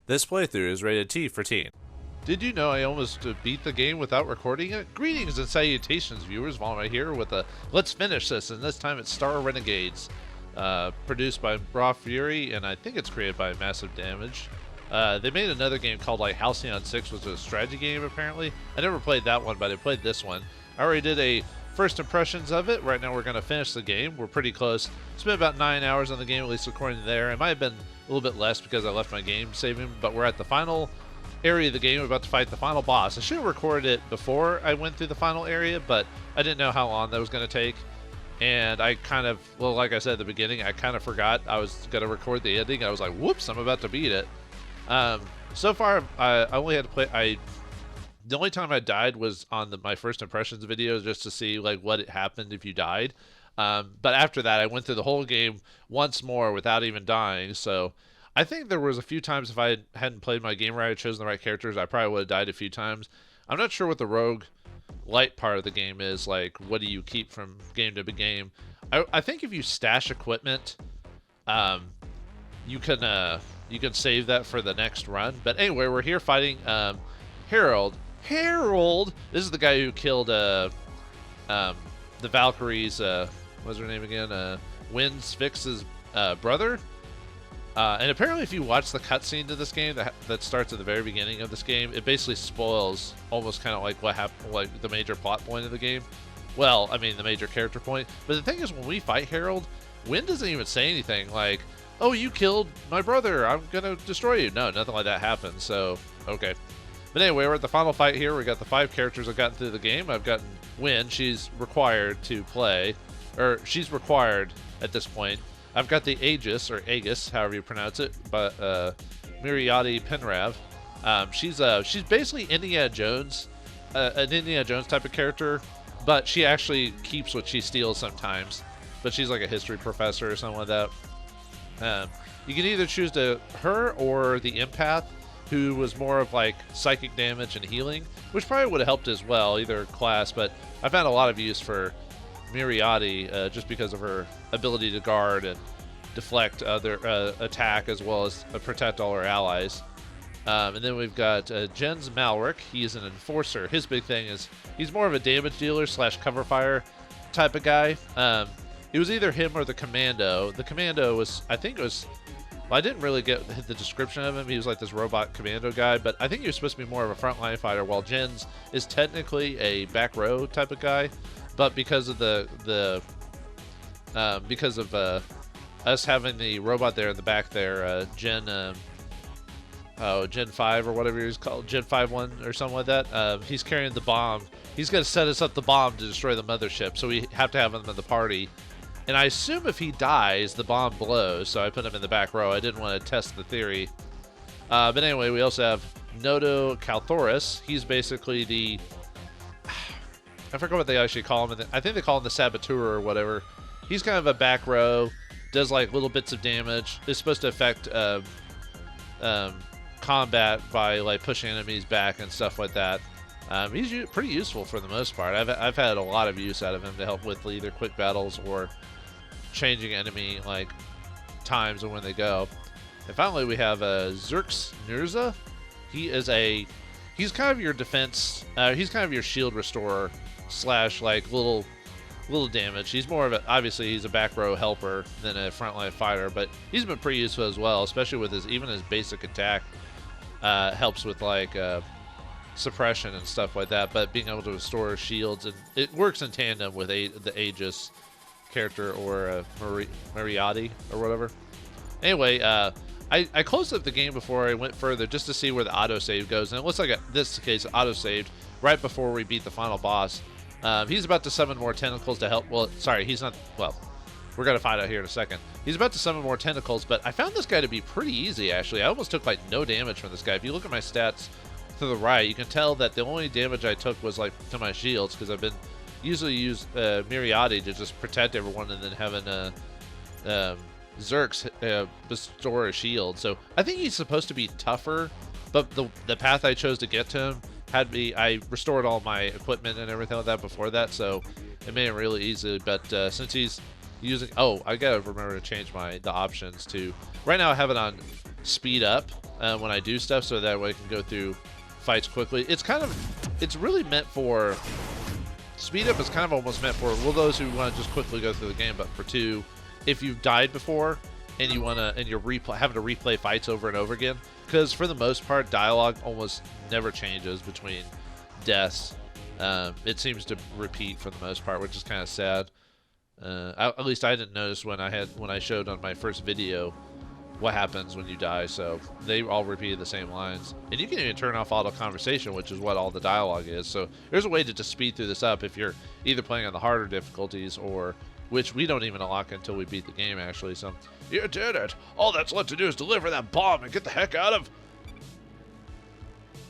This playthrough is rated T for teen. Did you know I almost beat the game without recording it? Greetings and salutations, viewers. Vauldemare here with a Let's Finish This, and this time it's Star Renegades, produced by Raw Fury, and I think it's created by Massive Damage. They made another game called like Halcyon 6, which was a strategy game apparently. I never played that one, but I played this one. I already did a first impressions of it. Right now we're going to finish the game. We're pretty close. Spent about 9 hours on the game, at least according to there. It might have been a little bit less because I left my game saving, but we're at the final area of the game. We're about to fight the final boss. I should have recorded it before I went through the final area, but I didn't know how long that was going to take. And I kind of, well, like I said at the beginning, I kind of forgot I was going to record the ending. I was like, whoops, I'm about to beat it. So far, I only had to play, the only time I died was on my first impressions video just to see like what happened if you died. But after that, I went through the whole game once more without even dying. So I think there was a few times if I hadn't played my game right, chosen the right characters, I probably would have died a few times. I'm not sure what the rogue light part of the game is. Like, what do you keep from game to game? I think if you stash equipment, you can save that for the next run. But anyway, we're here fighting Harold. Harold! This is the guy who killed the Valkyries, what's her name again? Fix's brother. And apparently if you watch the cutscene to this game that starts at the very beginning of this game, it basically spoils almost kind of like what happened, like the major plot point of the game. Well, I mean the major character point. But the thing is, when we fight Harold, Wynn doesn't even say anything like, oh, you killed my brother, I'm gonna destroy you. No, nothing like that happens, so okay. But anyway, we're at the final fight here. We got the 5 characters I've gotten through the game. I've gotten Wynn, she's required to play, or she's required at this point. I've got the Aegis, or Aegis, however you pronounce it, but Miriati Penrav. She's basically Indiana Jones, an Indiana Jones type of character, but she actually keeps what she steals sometimes. But she's like a history professor or something like that. You can either choose her or the empath, who was more of like psychic damage and healing, which probably would have helped as well, either class, but I found a lot of use for Miriati just because of her ability to guard and deflect other attack, as well as protect all her allies. And then we've got Jens Malric. He's an enforcer. His big thing is he's more of a damage dealer / cover fire type of guy. It was either him or the commando. The commando was, I think it was, well, I didn't really get the description of him. He was like this robot commando guy, but I think he was supposed to be more of a frontline fighter, while Jens is technically a back row type of guy. But because of us having the robot there in the back there, Gen 5 or whatever he's called, Gen 5-1 or something like that, he's carrying the bomb. He's going to set us up the bomb to destroy the mothership, so we have to have him in the party. And I assume if he dies, the bomb blows, so I put him in the back row. I didn't want to test the theory. But anyway, we also have Nodo Calthoris. He's basically the... I forget what they actually call him. I think they call him the Saboteur or whatever. He's kind of a back row, does like little bits of damage. It's supposed to affect combat by like pushing enemies back and stuff like that. He's pretty useful for the most part. I've had a lot of use out of him to help with either quick battles or changing enemy like times and when they go. And finally we have Zerx Nurza. He's kind of your defense. He's kind of your shield restorer / like little damage. He's more of a, obviously he's a back row helper than a frontline fighter, but he's been pretty useful as well, especially with even his basic attack helps with like suppression and stuff like that. But being able to restore shields, and it works in tandem with the Aegis character or Miriati or whatever. Anyway, I closed up the game before I went further just to see where the autosave goes, and it looks like this case autosaved right before we beat the final boss. He's about to summon more tentacles to help. Well, sorry, he's not. Well, we're going to find out here in a second. He's about to summon more tentacles, but I found this guy to be pretty easy, actually. I almost took like no damage from this guy. If you look at my stats to the right, you can tell that the only damage I took was like to my shields, because I've been usually use Miriati to just protect everyone, and then having Zerx restore a shield. So I think he's supposed to be tougher, but the path I chose to get to him I restored all my equipment and everything like that before that, so it made it really easy. But since he's using, I gotta remember to change the options to, right now I have it on speed up, when I do stuff, so that way I can go through fights quickly. It's really meant for speed up. Is kind of almost meant for those who want to just quickly go through the game, but for 2, if you've died before and you're having to replay fights over and over again, because for the most part dialogue almost never changes between deaths. It seems to repeat for the most part, which is kind of sad. At least I didn't notice when I showed on my first video what happens when you die, so they all repeated the same lines. And you can even turn off auto conversation, which is what all the dialogue is. So there's a way to just speed through this up if you're either playing on the harder difficulties, or which we don't even unlock until we beat the game, actually. So you did it. All that's left to do is deliver that bomb and get the heck out of.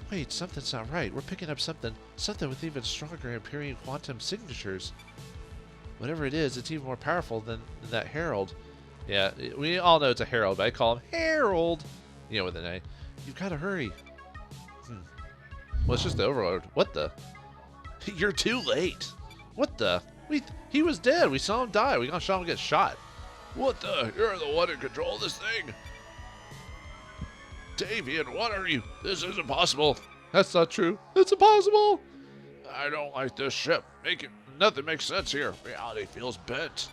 Wait, something's not right. We're picking up something with even stronger Imperium quantum signatures. Whatever it is, it's even more powerful than that Herald. Yeah, we all know it's a Herald, but I call him Harold. You know, with an A. You've got to hurry. Well, it's just the Overlord. What the? You're too late. What the? He was dead. We saw him die. We saw him get shot. What the? You're the one in control of this thing. Davian, what are you? This isn't possible. That's not true. It's impossible. I don't like this ship. Nothing makes sense here. Reality feels bent.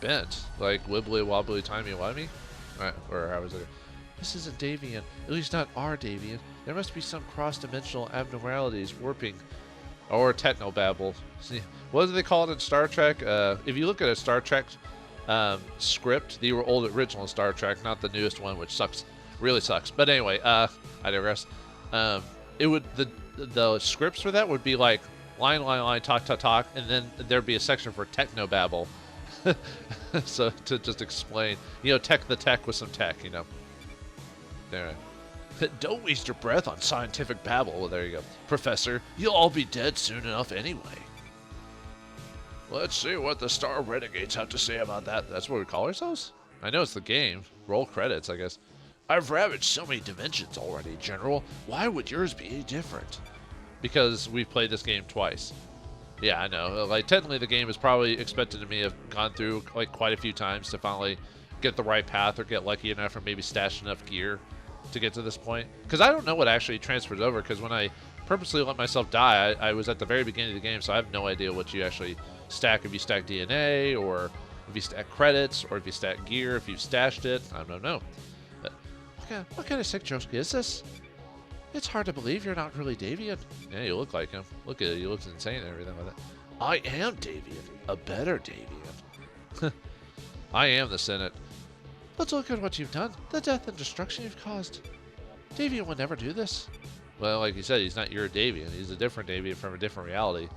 Bent? Like wibbly wobbly timey wimey? Or how was it? This isn't Davian. At least not our Davian. There must be some cross-dimensional abnormalities, warping, or technobabble. See, what do they call it in Star Trek? If you look at a Star Trek script, the old original Star Trek, not the newest one, which sucks. Really sucks. But anyway, I digress. It would the scripts for that would be like line, talk, and then there'd be a section for technobabble. So to just explain, tech the tech with some tech, There. Don't waste your breath on scientific babble. Well, there you go. Professor, you'll all be dead soon enough anyway. Let's see what the Star Renegades have to say about that. That's what we call ourselves? I know it's the game. Roll credits, I guess. I've ravaged so many dimensions already, General. Why would yours be any different? Because we've played this game twice. Yeah, I know. Like, technically the game is probably expected to me to have gone through like quite a few times to finally get the right path or get lucky enough or maybe stash enough gear to get to this point. Because I don't know what actually transfers over, because when I purposely let myself die, I was at the very beginning of the game, so I have no idea what you actually stack. If you stack DNA, or if you stack credits, or if you stack gear, if you've stashed it. I don't know. What kind of sick joke is this? It's hard to believe you're not really Davian. Yeah, you look like him. Look at it. He looks insane and everything with it. I am Davian. A better Davian. I am the Senate. Let's look at what you've done. The death and destruction you've caused. Davian would never do this. Well, like you said, he's not your Davian. He's a different Davian from a different reality.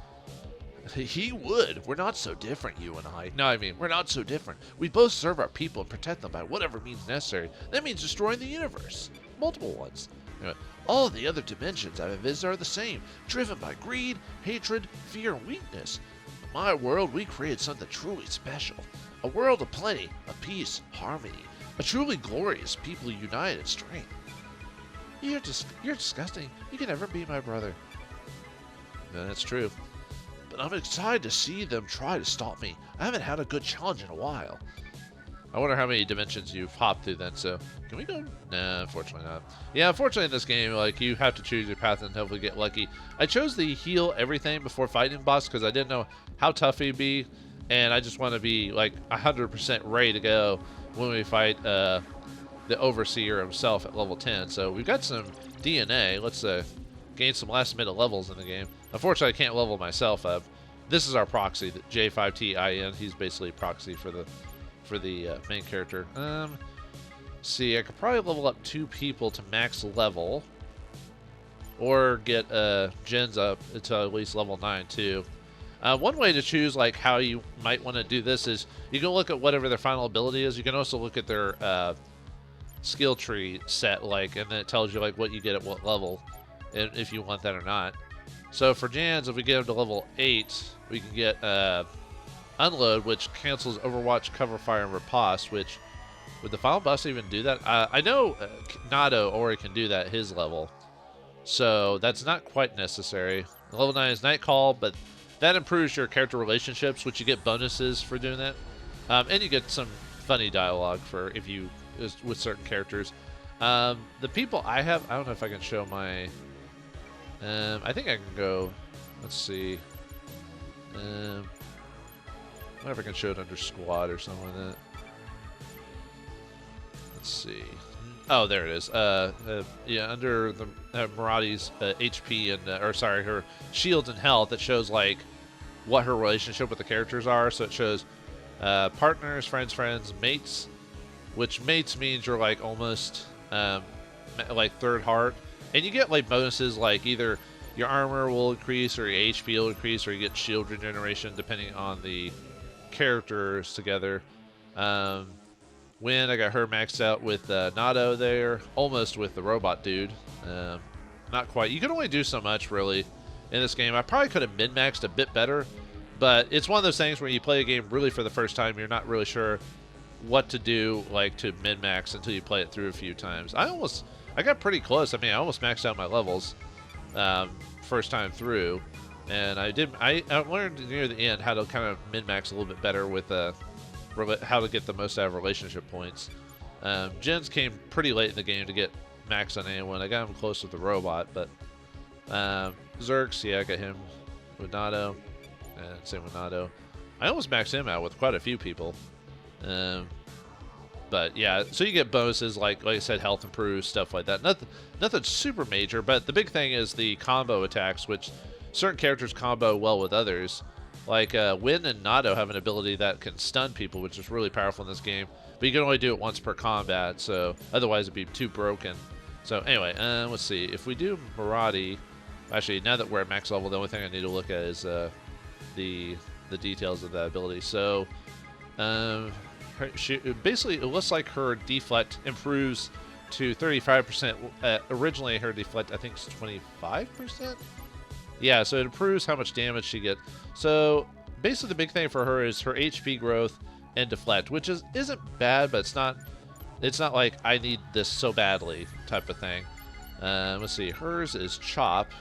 He would. We're not so different, you and I. No, I mean, we're not so different. We both serve our people and protect them by whatever means necessary. That means destroying the universe. Multiple ones. All the other dimensions I've visited are the same, driven by greed, hatred, fear, and weakness. In my world, we created something truly special. A world of plenty, of peace, harmony. A truly glorious people united in strength. You're disgusting. You can never be my brother. No, that's true. But I'm excited to see them try to stop me. I haven't had a good challenge in a while. I wonder how many dimensions you've hopped through then, so... Can we go? Nah, unfortunately not. Yeah, unfortunately in this game, like, you have to choose your path and hopefully get lucky. I chose the heal everything before fighting the boss because I didn't know how tough he'd be, and I just want to be, like, 100% ready to go when we fight the Overseer himself at level 10. So we've got some DNA. Let's gain some last-minute levels in the game. Unfortunately, I can't level myself up. This is our proxy, the J5TIN. He's basically proxy for the main character. See, I could probably level up 2 people to max level, or get gens up until at least level 9 too. One way to choose like how you might want to do this is you can look at whatever their final ability is. You can also look at their skill tree set, like, and then it tells you like what you get at what level, and if you want that or not. So for Jans, if we get them to level 8, we can get Unload, which cancels Overwatch, Cover Fire, and Riposte, which, would the final boss even do that? I know Nado Ori can do that at his level, so that's not quite necessary. Level 9 is Night Call, but that improves your character relationships, which you get bonuses for doing that. And you get some funny dialogue for if you with certain characters. The people I have, I don't know if I can show my. I think I can go. Let's see. I wonder if I can show it under squad or something like that. Let's see. Oh, there it is. Yeah, under the Marati's HP and or sorry, her shields and health. It shows like what her relationship with the characters are. So it shows partners, friends, mates. Which mates means you're like almost like third heart, and you get like bonuses like either your armor will increase or your HP will increase, or you get shield regeneration depending on the characters together. When I got her maxed out with Nado there, almost with the robot dude. Not quite. You can only do so much really in this game. I probably could have min-maxed a bit better, but it's one of those things where you play a game really for the first time, you're not really sure what to do like to min-max until you play it through a few times. I got pretty close. I mean, I almost maxed out my levels first time through, and I learned near the end how to kind of min-max a little bit better with how to get the most out of relationship points. Jens came pretty late in the game to get max on anyone. I got him close with the robot, but Zerx, yeah, I got him with Nado, and same with Nado. I almost maxed him out with quite a few people. But yeah, so you get bonuses like I said, health improves, stuff like that. Nothing super major, but the big thing is the combo attacks, which certain characters combo well with others. Like Win and Nado have an ability that can stun people, which is really powerful in this game. But you can only do it once per combat, so otherwise it'd be too broken. So anyway, let's see. If we do Marati, actually now that we're at max level, the only thing I need to look at is the details of that ability. So basically, it looks like her deflect improves to 35%. Originally, her deflect, I think, is 25%. Yeah, so it improves how much damage she gets. So basically, the big thing for her is her HP growth and deflect, which isn't bad, but it's not like I need this so badly type of thing. Let's see, hers is Chop.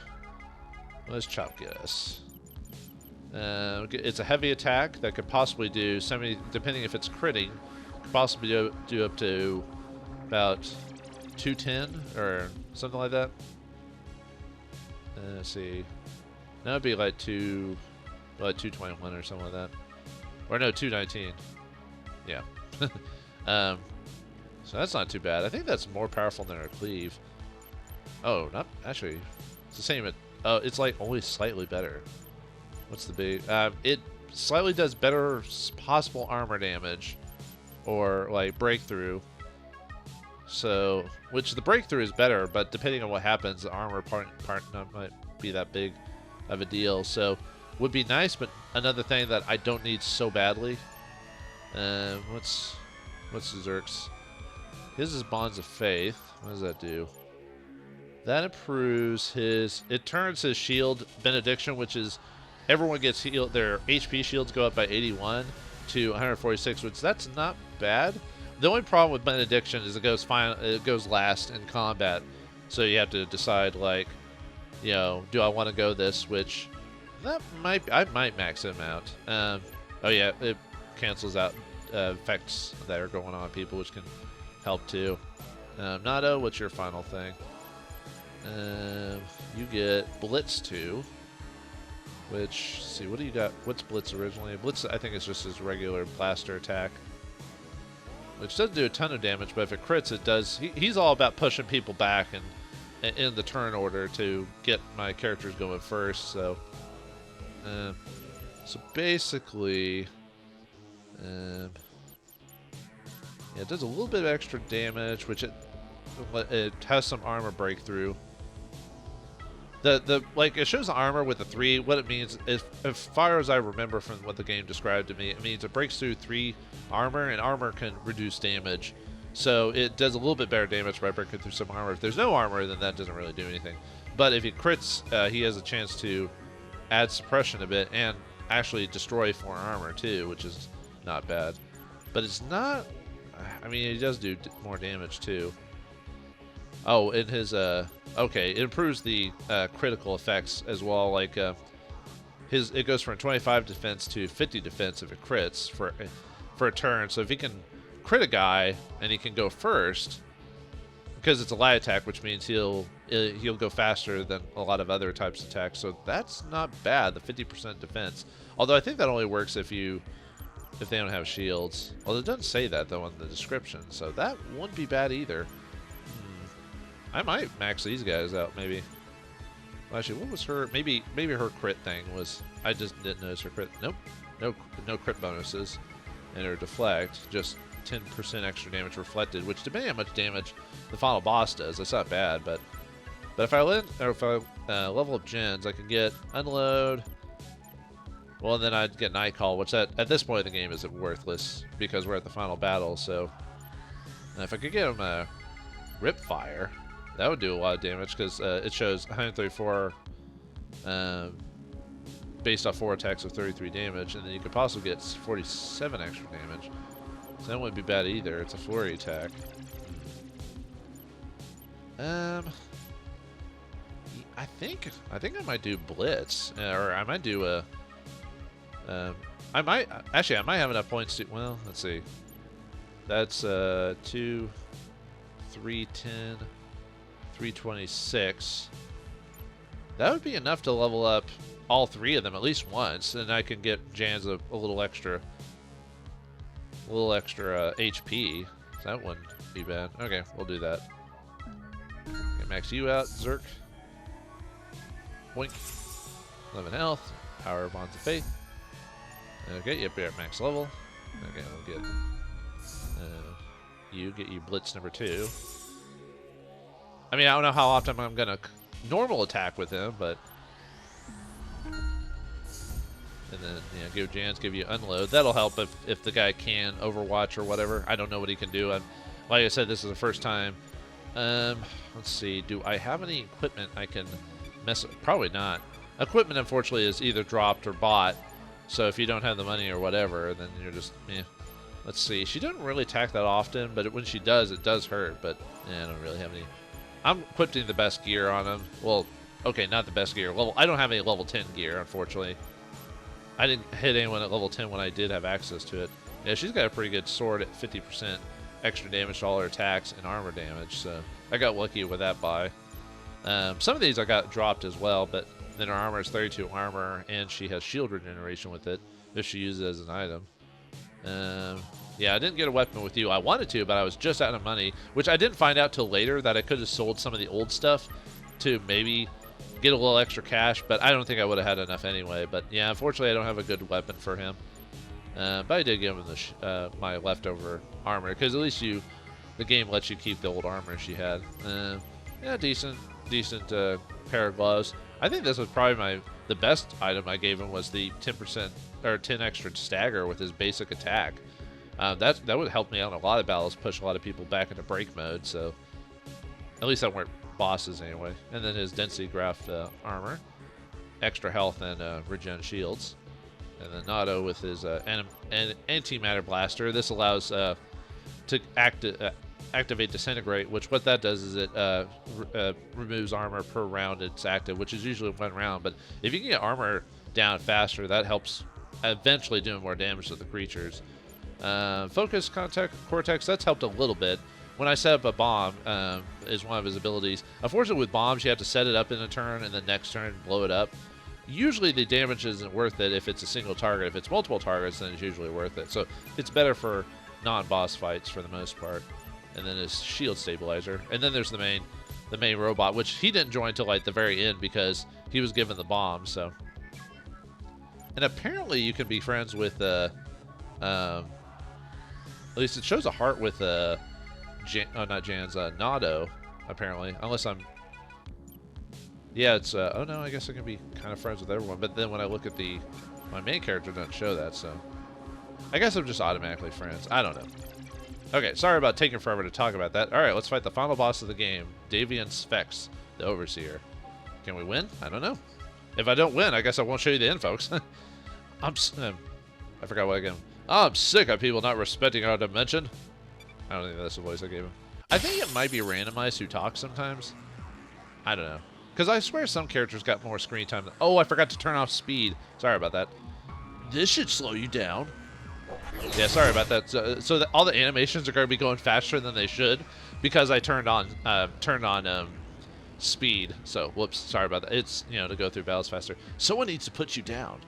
What does Chop get us? It's a heavy attack that could possibly do depending if it's critting, could possibly do up to about 210 or something like that. Let's see, that would be like 221 or something like that, or no, 219. Yeah. So that's not too bad. I think that's more powerful than her cleave. Oh, not actually. It's the same. It's like only slightly better. What's the big? It slightly does better possible armor damage, or like breakthrough. So, which the breakthrough is better, but depending on what happens, the armor part might be that big of a deal. So, would be nice, but another thing that I don't need so badly. What's Zerk's? His is Bonds of Faith. What does that do? That improves his. It turns his shield benediction, which is everyone gets healed. Their HP shields go up by 81 to 146, which that's not bad. The only problem with benediction is it goes last in combat, so you have to decide like, you know, do I want to go this? Which I might max him out. Oh yeah, it cancels out effects that are going on people, which can help too. Nado, what's your final thing? You get Blitz 2, which, let's see, what do you got? What's Blitz originally? Blitz, I think it's just his regular blaster attack, which doesn't do a ton of damage, but if it crits, it does. He's all about pushing people back and in the turn order to get my characters going first. So, basically, yeah, it does a little bit of extra damage, which it has some armor breakthrough. Like it shows the armor with the 3. What it means, as far as I remember from what the game described to me, it means it breaks through 3 armor, and armor can reduce damage. So it does a little bit better damage by breaking through some armor. If there's no armor, then that doesn't really do anything. But if he crits, he has a chance to add suppression a bit and actually destroy 4 armor too, which is not bad. But it's not. I mean, he does do more damage too. Oh, in his okay, it improves the critical effects as well. Like it goes from 25 defense to 50 defense if it crits for a turn. So if he can crit a guy and he can go first, because it's a light attack, which means he'll go faster than a lot of other types of attacks. So that's not bad. The 50% defense. Although I think that only works if they don't have shields. Although it doesn't say that though in the description, so that wouldn't be bad either. I might max these guys out maybe. Well, actually, what was her? Maybe her crit thing was. I just didn't notice her crit. Nope, no crit bonuses, and her deflect just 10% extra damage reflected, which depending on how much damage the final boss does, that's not bad. But if I level up gens, I can get unload. Well, then I'd get Night Call, which at this point in the game is worthless because we're at the final battle. So if I could get him Rip Fire, that would do a lot of damage because it shows 134 based off 4 attacks of 33 damage, and then you could possibly get 47 extra damage. So that wouldn't be bad either. It's a flurry attack. I think I might do Blitz, or I might do a. I might have enough points to. Well, let's see. That's 2, 310, 326. That would be enough to level up all 3 of them at least once, and I can get Jans a little extra HP. So that wouldn't be bad. Okay, we'll do that. Okay, max you out, Zerk. Boink. 11 health. Power Bonds of Faith. Okay, yep, you're at max level. Okay, we'll get get you Blitz number 2. I mean, I don't know how often I'm gonna normal attack with him, but and then give Jans, give you unload. That'll help if the guy can Overwatch or whatever. I don't know what he can do. Like I said, this is the first time. Let's see. Do I have any equipment I can mess with? Probably not. Equipment, unfortunately, is either dropped or bought. So if you don't have the money or whatever, then you're just, Let's see. She doesn't really attack that often, but when she does, it does hurt. But I don't really have any. I'm equipping the best gear on him. Well, okay, not the best gear. I don't have any level 10 gear, unfortunately. I didn't hit anyone at level 10 when I did have access to it. Yeah, she's got a pretty good sword at 50% extra damage to all her attacks and armor damage, so I got lucky with that buy. Some of these I got dropped as well, but then her armor is 32 armor, and she has shield regeneration with it if she uses it as an item. Yeah, I didn't get a weapon with you. I wanted to, but I was just out of money, which I didn't find out till later that I could have sold some of the old stuff to maybe get a little extra cash, but I don't think I would have had enough anyway. But yeah, unfortunately, I don't have a good weapon for him. But I did give him my leftover armor, because at least the game lets you keep the old armor she had. Yeah, decent pair of gloves. I think this was probably the best item I gave him was the 10% or 10 extra stagger with his basic attack. That would help me out in a lot of battles, push a lot of people back into break mode. So at least I weren't bosses anyway. And then his density graph armor, extra health, and regen shields. And then Nado with his antimatter blaster. This allows to activate disintegrate, which what that does is it removes armor per round it's active, which is usually 1 round. But if you can get armor down faster, that helps eventually doing more damage to the creatures. Focus contact cortex, that's helped a little bit. When I set up a bomb, is one of his abilities. Unfortunately, with bombs, you have to set it up in a turn and then next turn blow it up. Usually the damage isn't worth it if it's a single target. If it's multiple targets, then it's usually worth it. So it's better for non-boss fights for the most part. And then his shield stabilizer. And then there's the main robot, which he didn't join until like the very end because he was given the bomb. So, and apparently you can be friends with at least it shows a heart with not Jan's, Nado, apparently. Unless I'm... Yeah, it's... oh no, I guess I can be kind of friends with everyone. But then when I look at my main character, it doesn't show that, so... I guess I'm just automatically friends. I don't know. Okay, sorry about taking forever to talk about that. Alright, let's fight the final boss of the game. Davian Sphex, the Overseer. Can we win? I don't know. If I don't win, I guess I won't show you the end, folks. I forgot what I gave him. I'm sick of people not respecting our dimension. I don't think that's the voice I gave him. I think it might be randomized who talks sometimes. I don't know. Because I swear some characters got more screen time. Oh, I forgot to turn off speed. Sorry about that. This should slow you down. Yeah, sorry about that. So all the animations are going to be going faster than they should because I turned on speed. So whoops, sorry about that. It's, you know, to go through battles faster. Someone needs to put you down.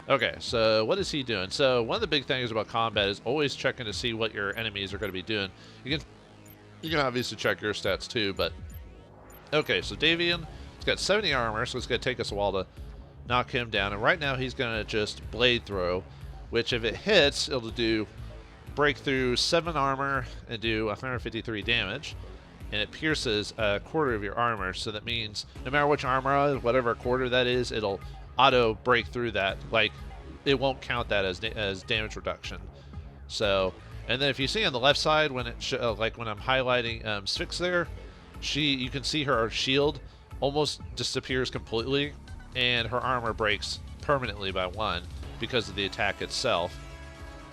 Okay, so what is he doing? So one of the big things about combat is always checking to see what your enemies are going to be doing. You can obviously check your stats too, but okay. So Davian, he's got 70 armor, so it's going to take us a while to knock him down. And right now he's going to just blade throw, which if it hits, it'll do break through 7 armor and do 153 damage. And it pierces a quarter of your armor, so that means no matter which armor, whatever quarter that is, it'll auto break through that. Like, it won't count that as damage reduction. So, and then if you see on the left side when it like when I'm highlighting Sphinx there, you can see her shield almost disappears completely, and her armor breaks permanently by 1 because of the attack itself.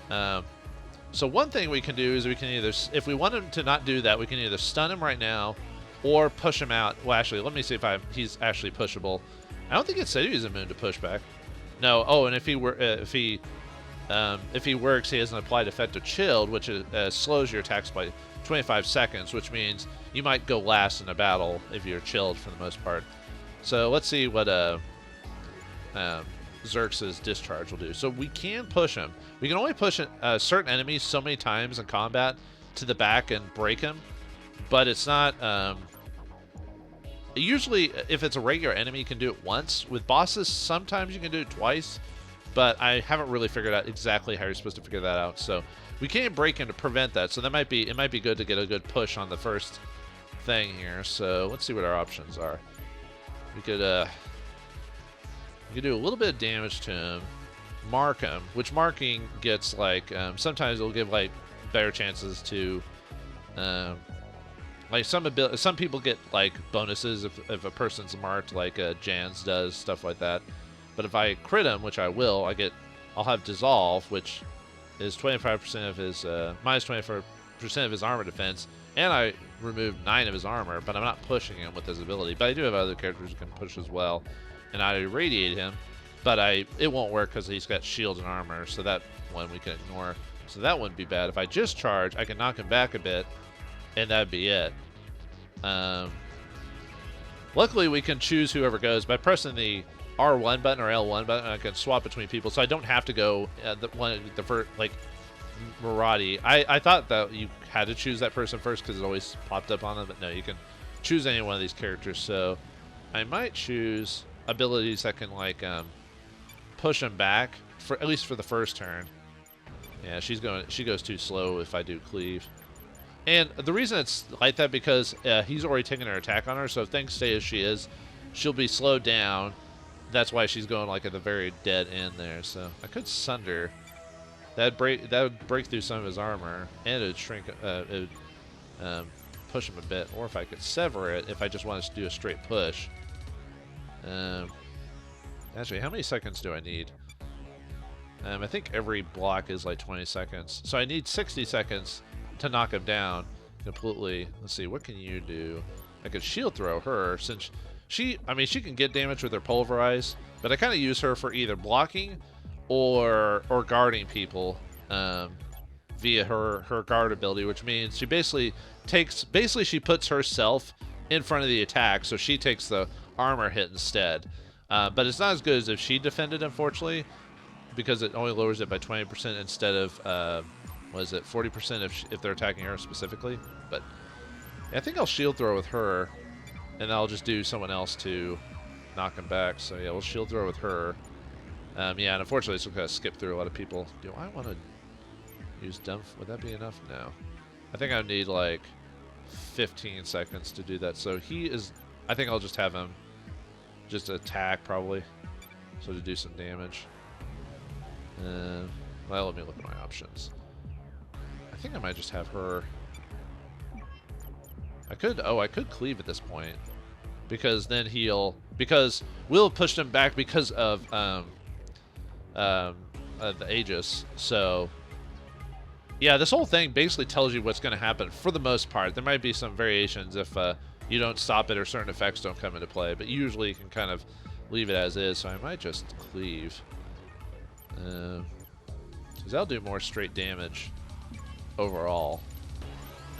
So one thing we can do is we can either, if we want him to not do that, we can either stun him right now or push him out. Well, actually, let me see if he's actually pushable. I don't think it said he was immune to pushback. No. Oh, and if he works, he has an applied effect of chilled, which slows your attacks by 25 seconds, which means you might go last in a battle if you're chilled for the most part. So let's see what Xerx's discharge will do. So we can push him. We can only push certain enemies so many times in combat to the back and break him, but it's not. Usually, if it's a regular enemy, you can do it once. With bosses, sometimes you can do it twice, but I haven't really figured out exactly how you're supposed to figure that out. So we can't break him to prevent that. So it might be good to get a good push on the first thing here. So let's see what our options are. We could do a little bit of damage to him, mark him, which marking gets like sometimes it'll give like better chances to like some people get like bonuses if a person's marked, like Jan's does, stuff like that. But if I crit him, which I will, I'll have dissolve, which is 25% of his minus 25% of his armor defense, and I removed 9 of his armor, but I'm not pushing him with his ability. But I do have other characters who can push as well. And I irradiate him, but it won't work because he's got shield and armor, so that one we can ignore. So that wouldn't be bad. If I just charge, I can knock him back a bit, and that'd be it. Luckily, we can choose whoever goes by pressing the R1 button or L1 button. I can swap between people, so I don't have to go the first, like Murati. I thought that you had to choose that person first because it always popped up on them, but no, you can choose any one of these characters. So I might choose abilities that can like push him back for at least for the first turn. Yeah, she goes too slow if I do cleave. And the reason it's like that because he's already taken her attack on her, so if things stay as she is, she'll be slowed down. That's why she's going like at the very dead end there. So I could sunder. That would break through some of his armor, and it would shrink. It would push him a bit. Or if I could sever it, if I just wanted to do a straight push. Actually, how many seconds do I need? I think every block is like 20 seconds. So I need 60 seconds to knock him down completely. Let's see, what can you do? I could shield throw her since she can get damage with her pulverize, but I kind of use her for either blocking or guarding people via her guard ability, which means she basically she puts herself in front of the attack, so she takes the armor hit instead. But it's not as good as if she defended, unfortunately, because it only lowers it by 20% instead of 40% if they're attacking her specifically. But yeah, I think I'll shield throw with her, and I'll just do someone else to knock him back. So yeah, we'll shield throw with her. Yeah, and unfortunately, this will kind of skip through a lot of people. Do I want to use dump? Would that be enough? No. I think I need like 15 seconds to do that. So I think I'll just have him just attack probably, so to do some damage. Well, let me look at my options. I think I might just have her. I could cleave at this point, because then because we'll push him back because of the Aegis. So yeah, this whole thing basically tells you what's going to happen for the most part. There might be some variations if you don't stop it or certain effects don't come into play, but usually you can kind of leave it as is. So I might just cleave, because that'll do more straight damage overall.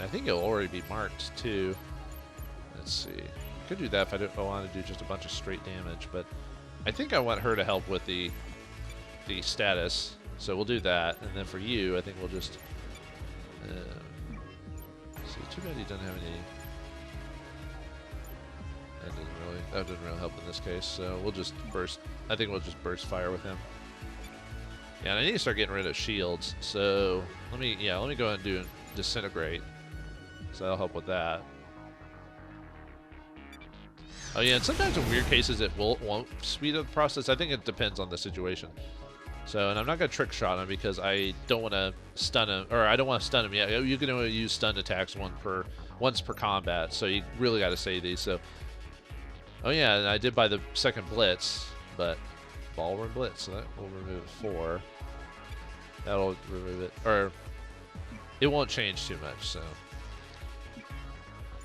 I think it'll already be marked too. Let's see. Could do that if I don't want to do just a bunch of straight damage, but I think I want her to help with the status. So we'll do that, and then for you, I think we'll just see. Too bad he doesn't have any. That didn't really help in this case. So we'll just burst. I think we'll just burst fire with him. Yeah, and I need to start getting rid of shields. So let me go ahead and do disintegrate. So that'll help with that. Oh yeah, and sometimes in weird cases it won't speed up the process. I think it depends on the situation. So, and I'm not gonna trick shot him because I don't want to stun him, or I don't want to stun him yet. You can only use stun attacks once per combat. So you really got to say these. So, oh yeah, and I did buy the second blitz, but ballroom blitz. So that will remove 4. That'll remove it, or it won't change too much. So.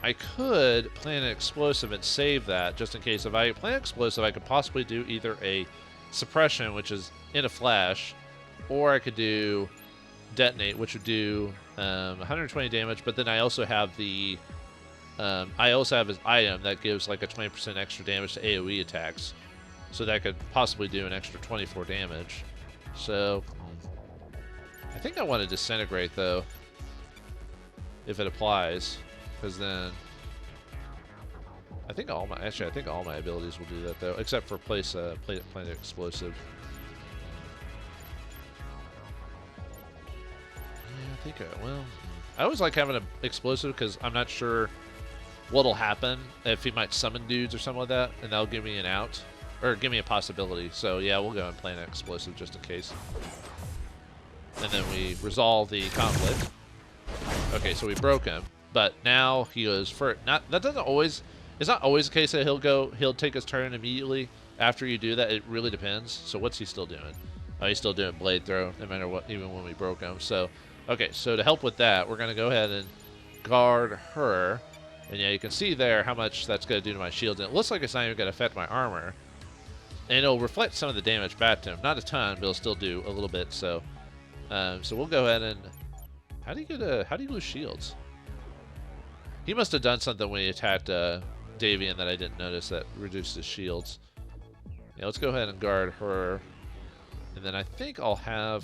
I could plan an explosive and save that just in case. If I plan an explosive, I could possibly do either a suppression, which is in a flash, or I could do detonate, which would do 120 damage. But then I also have his item that gives like a 20% extra damage to AoE attacks, so that could possibly do an extra 24 damage. So I think I want to disintegrate though, if it applies. Because then, I think all my abilities will do that though, except for place plant explosive. Yeah, I think I always like having an explosive because I'm not sure what'll happen if he might summon dudes or something like that, and that'll give me an out or give me a possibility. So yeah, we'll go and plant an explosive just in case, and then we resolve the conflict. Okay, so we broke him. But now he goes for not. That doesn't always. It's not always the case that he'll take his turn immediately after you do that. It really depends. So what's he still doing? Oh, he's still doing blade throw, no matter what, even when we broke him. So, okay. So to help with that, we're gonna go ahead and guard her. And yeah, you can see there how much that's gonna do to my shields. And it looks like it's not even gonna affect my armor. And it'll reflect some of the damage back to him. Not a ton, but it'll still do a little bit. So, so we'll go ahead and. How do you lose shields? He must have done something when he attacked Davian that I didn't notice that reduced his shields. Yeah, let's go ahead and guard her. And then I think I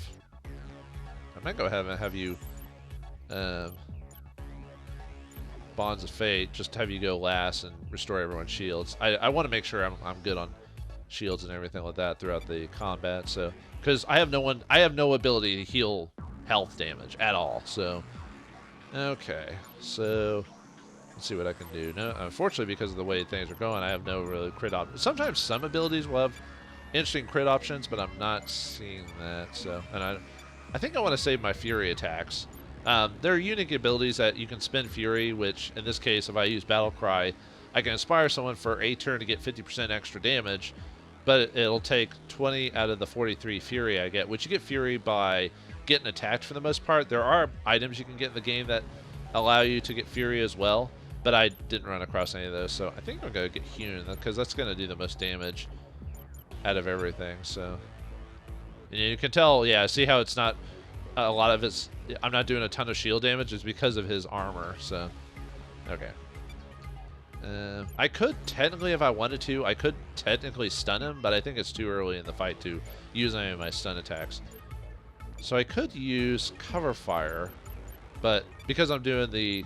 might go ahead and have you Bonds of Fate, just have you go last and restore everyone's shields. I want to make sure I'm good on shields and everything like that throughout the combat. So, because I have no ability to heal health damage at all. So, okay, so. Let's see what I can do. No, unfortunately, because of the way things are going, I have no really crit options. Sometimes some abilities will have interesting crit options, but I'm not seeing that. So, and I think I want to save my Fury attacks. There are unique abilities that you can spend Fury, which in this case, if I use Battle Cry, I can inspire someone for a turn to get 50% extra damage, but it'll take 20 out of the 43 Fury I get, which you get Fury by getting attacked for the most part. There are items you can get in the game that allow you to get Fury as well. But I didn't run across any of those, so I think I'm going to get Hewn, because that's going to do the most damage out of everything, so. And you can tell, yeah, see how it's not, a lot of it's, I'm not doing a ton of shield damage, it's because of his armor, so. Okay. I could technically, if I wanted to, I could technically stun him, but I think it's too early in the fight to use any of my stun attacks. So I could use cover fire, but because I'm doing the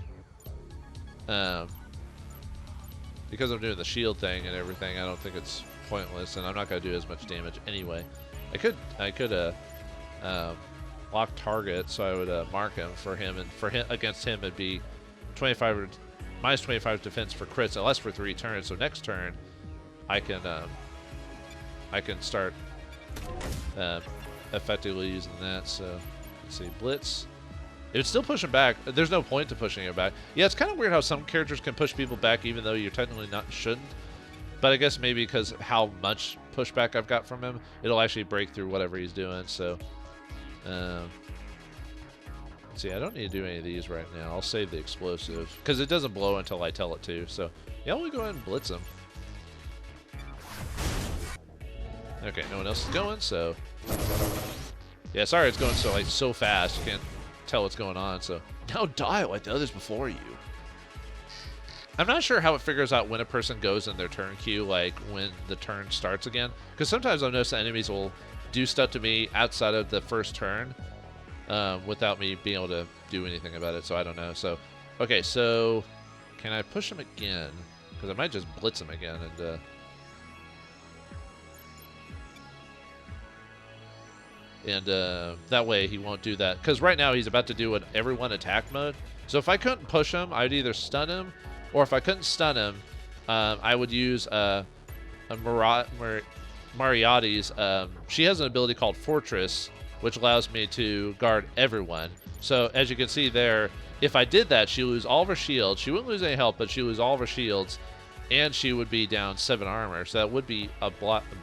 shield thing and everything, I don't think it's pointless, and I'm not going to do as much damage anyway. I could lock target, so I would mark him for him, and for him against him it'd be minus 25 defense for crits, unless for 3 turns. So next turn, I can start effectively using that. So let's see, blitz. It would still push him back. There's no point to pushing him back. Yeah, it's kind of weird how some characters can push people back even though you're technically shouldn't. But I guess maybe because how much pushback I've got from him, it'll actually break through whatever he's doing. So, let's see, I don't need to do any of these right now. I'll save the explosive because it doesn't blow until I tell it to. So, yeah, we'll go ahead and blitz him. Okay, no one else is going, so. Yeah, sorry it's going so fast. You can't tell what's going on. So now die like the others before you. I'm not sure how it figures out when a person goes in their turn queue, like when the turn starts again. Because sometimes I've noticed that enemies will do stuff to me outside of the first turn without me being able to do anything about it. So I don't know. So, okay, so can I push him again? Because I might just blitz him again and that way he won't do that. Because right now he's about to do an everyone attack mode. So if I couldn't push him, I'd either stun him, or if I couldn't stun him, I would use Mariotti's. She has an ability called Fortress, which allows me to guard everyone. So as you can see there, if I did that, she'd lose all of her shields. She wouldn't lose any health, but she'd lose all of her shields, and she would be down 7 armor. So that would be a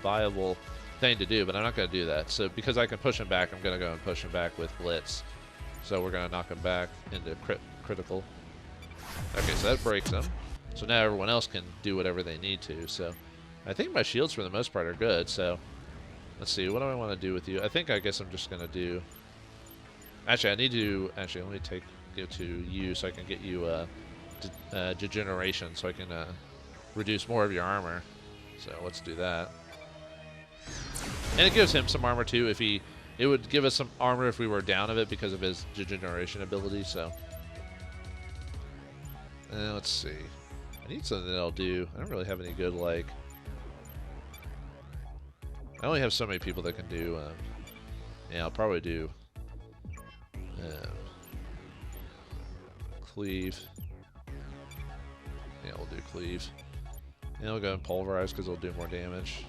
viable thing to do, but I'm not going to do that. So because I can push him back, I'm going to go and push him back with Blitz. So we're going to knock him back into critical. Okay, so that breaks him. So now everyone else can do whatever they need to. So I think my shields for the most part are good. So let's see, what do I want to do with you? I guess I'm just going to do... Actually, I need to... Actually, let me go to you so I can get you degeneration so I can reduce more of your armor. So let's do that. And it gives him some armor too. It would give us some armor if we were down of it because of his degeneration ability. So let's see. I need something that'll do. I don't really have any good like. I only have so many people that can do. Yeah, I'll probably do cleave. Yeah, we'll do cleave. And we'll go and pulverize because it'll do more damage.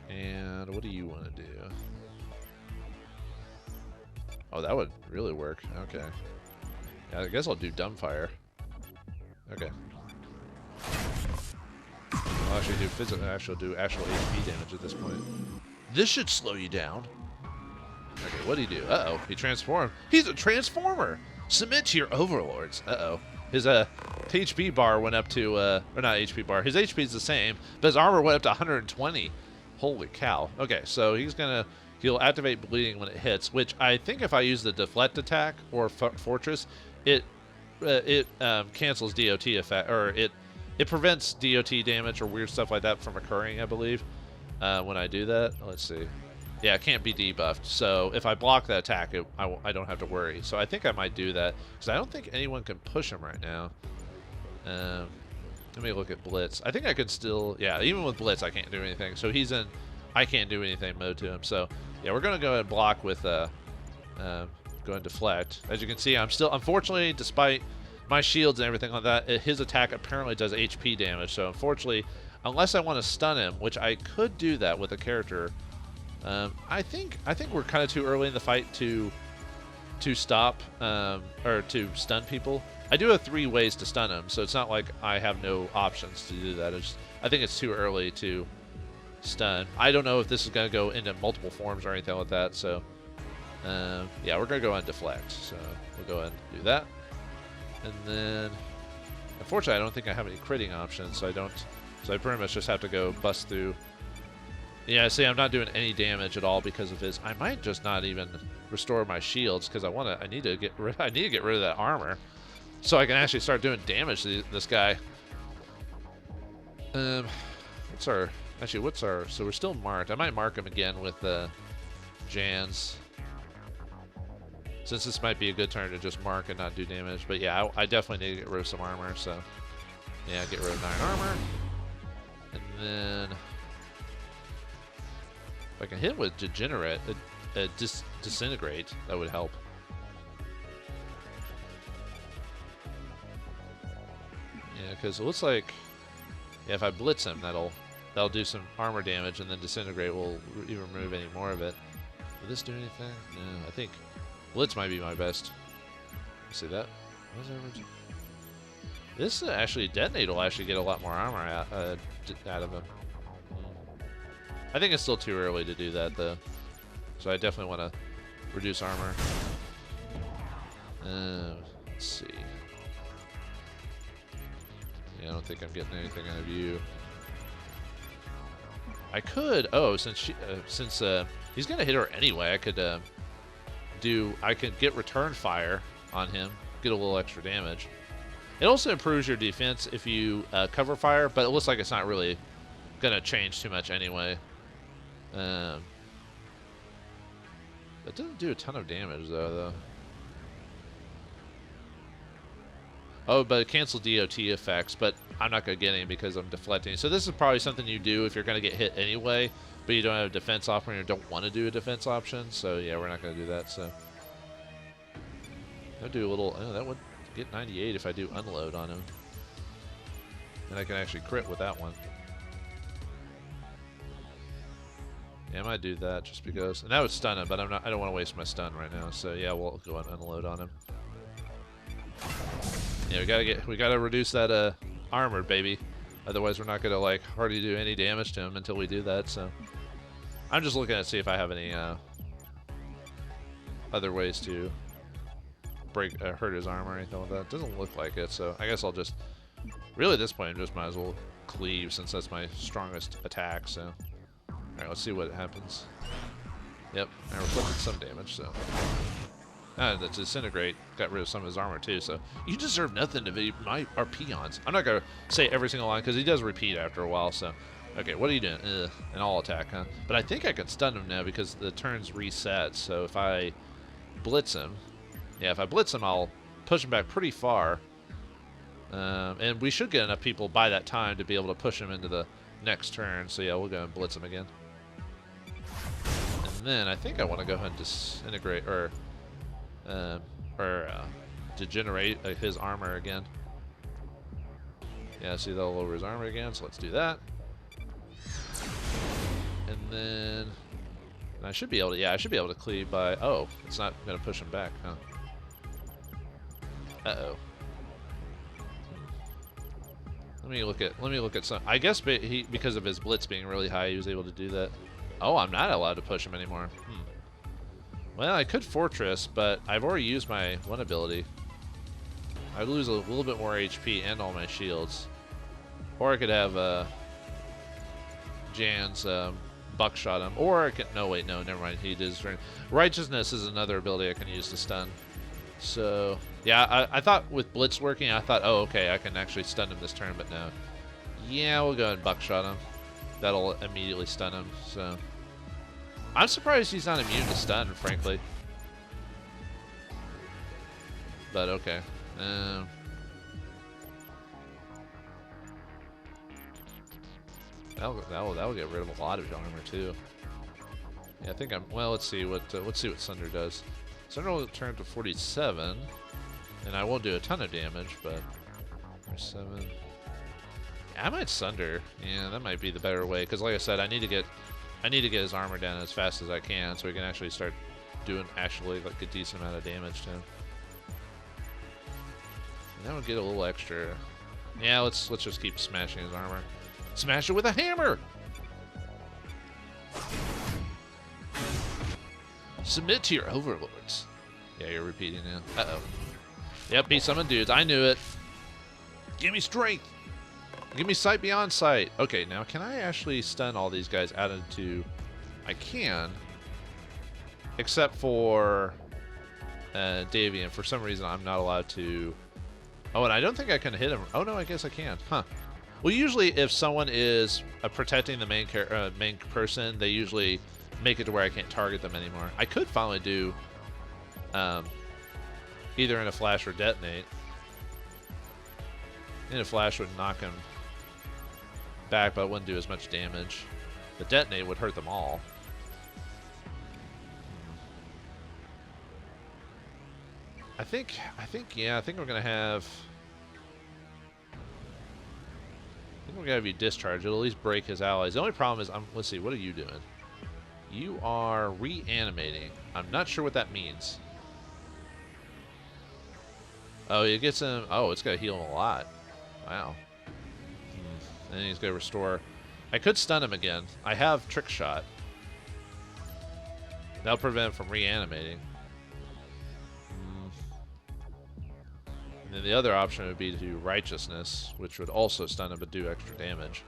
And what do you want to do? Oh, that would really work. Okay. Yeah, I guess I'll do dumbfire. Okay. I'll actually do physical. Actually do actual HP damage at this point. This should slow you down. Okay, what do you do? Uh-oh, he transformed. He's a transformer. Submit to your overlords. Uh-oh. His HP bar went up to or not HP bar. His HP is the same, but his armor went up to 120. Holy cow. Okay, so he'll activate bleeding when it hits, which I think if I use the deflect attack or fortress, it cancels DOT effect, or it prevents DOT damage or weird stuff like that from occurring, I believe, when I do that. Let's see. Yeah, it can't be debuffed. So if I block that attack, I don't have to worry. So I think I might do that because I don't think anyone can push him right now. Let me look at Blitz. I think I could still... Yeah, even with Blitz, I can't do anything. So he's in I can't do anything mode to him. So, yeah, we're going to go ahead and block with... go and deflect. As you can see, I'm still... Unfortunately, despite my shields and everything like that, his attack apparently does HP damage. So, unfortunately, unless I want to stun him, which I could do that with a character... I think we're kind of too early in the fight to stop... or to stun people. I do have 3 ways to stun him, so it's not like I have no options to do that. I think it's too early to stun. I don't know if this is going to go into multiple forms or anything like that, so yeah, we're going to go on deflect. So we'll go ahead and do that. And then, unfortunately, I don't think I have any critting options, so I pretty much just have to go bust through. Yeah, see, I'm not doing any damage at all because of his. I might just not even restore my shields because I need to get rid of that armor. So I can actually start doing damage to this guy. So we're still marked. I might mark him again with Jans. Since this might be a good turn to just mark and not do damage. But yeah, I definitely need to get rid of some armor. So yeah, get rid of 9 armor. And then if I can hit with Degenerate, Disintegrate, that would help. Yeah, because it looks like if I blitz him, that'll do some armor damage, and then Disintegrate will even remove any more of it. Will this do anything? No, I think blitz might be my best. See that? This actually Detonate will actually get a lot more armor out of him. I think it's still too early to do that though, so I definitely want to reduce armor. Let's see. Yeah, I don't think I'm getting anything out of you. I could. Oh, since he's gonna hit her anyway, I could I can get return fire on him, get a little extra damage. It also improves your defense if you cover fire, but it looks like it's not really gonna change too much anyway. That doesn't do a ton of damage though. Oh, but it cancels DOT effects, but I'm not gonna get any because I'm deflecting. So this is probably something you do if you're gonna get hit anyway, but you don't have a defense option or don't want to do a defense option. So yeah, we're not gonna do that. So I'll do a little. Oh, that would get 98 if I do unload on him, and I can actually crit with that one. Yeah, I might do that just because, and that would stun him, but I don't want to waste my stun right now. So yeah, we'll go and unload on him. Yeah, we gotta reduce that armor, baby. Otherwise, we're not gonna like hardly do any damage to him until we do that. So I'm just looking to see if I have any other ways to hurt his armor or anything like that. Doesn't look like it. So I guess I'll just really at this point I just might as well cleave since that's my strongest attack. So all right, let's see what happens. Yep, I reflected some damage. So. The disintegrate got rid of some of his armor too, so you deserve nothing to be our peons. I'm not gonna say every single line because he does repeat after a while. So, okay, what are you doing? An all attack, huh? But I think I can stun him now because the turn's reset. So if I blitz him, yeah, if I blitz him, I'll push him back pretty far, and we should get enough people by that time to be able to push him into the next turn. So yeah, we'll go and blitz him again, and then I think I want to go ahead and disintegrate or degenerate his armor again. Yeah, see, that'll lower his armor again, so let's do that. And then I should be able to, yeah, I should be able to cleave by, oh, it's not going to push him back, huh? Uh-oh. Let me look at some, I guess because of his blitz being really high, he was able to do that. Oh, I'm not allowed to push him anymore. Well, I could Fortress, but I've already used my one ability. I'd lose a little bit more HP and all my shields. Or I could have Jan's buckshot him. Or I could... No, wait, no, never mind. He does... Righteousness is another ability I can use to stun. So, yeah, I thought with Blitz working, I thought, oh, okay, I can actually stun him this turn, but no. Yeah, we'll go ahead and buckshot him. That'll immediately stun him, so... I'm surprised he's not immune to stun, frankly. But okay. That'll get rid of a lot of armor too. Yeah, I think I'm. Well, let's see what Sunder does. Sunder will turn to 47, and I won't do a ton of damage, but 47. Yeah, I might Sunder. Yeah, that might be the better way, because like I said, I need to get his armor down as fast as I can so we can actually start doing like a decent amount of damage to him. And that would get a little extra. Yeah, let's just keep smashing his armor. Smash it with a hammer! Submit to your overlords. Yeah, you're repeating now. Uh-oh. Yep, he summoned dudes. I knew it. Give me strength! Give me sight beyond sight. Okay, now can I actually stun all these guys out into... I can. Except for Davian. For some reason, I'm not allowed to... Oh, and I don't think I can hit him. Oh, no, I guess I can. Huh. Well, usually if someone is protecting the main person, they usually make it to where I can't target them anymore. I could finally do either in a flash or detonate. In a flash would knock him back, but it wouldn't do as much damage. The detonate would hurt them all. I think we're gonna have. I think we're gonna have you discharge. It'll at least break his allies. The only problem is, let's see, what are you doing? You are reanimating. I'm not sure what that means. Oh, it gets him. Oh, it's gonna heal him a lot. Wow. And then he's gonna restore. I could stun him again. I have trick shot. That'll prevent him from reanimating. And then the other option would be to do righteousness, which would also stun him but do extra damage.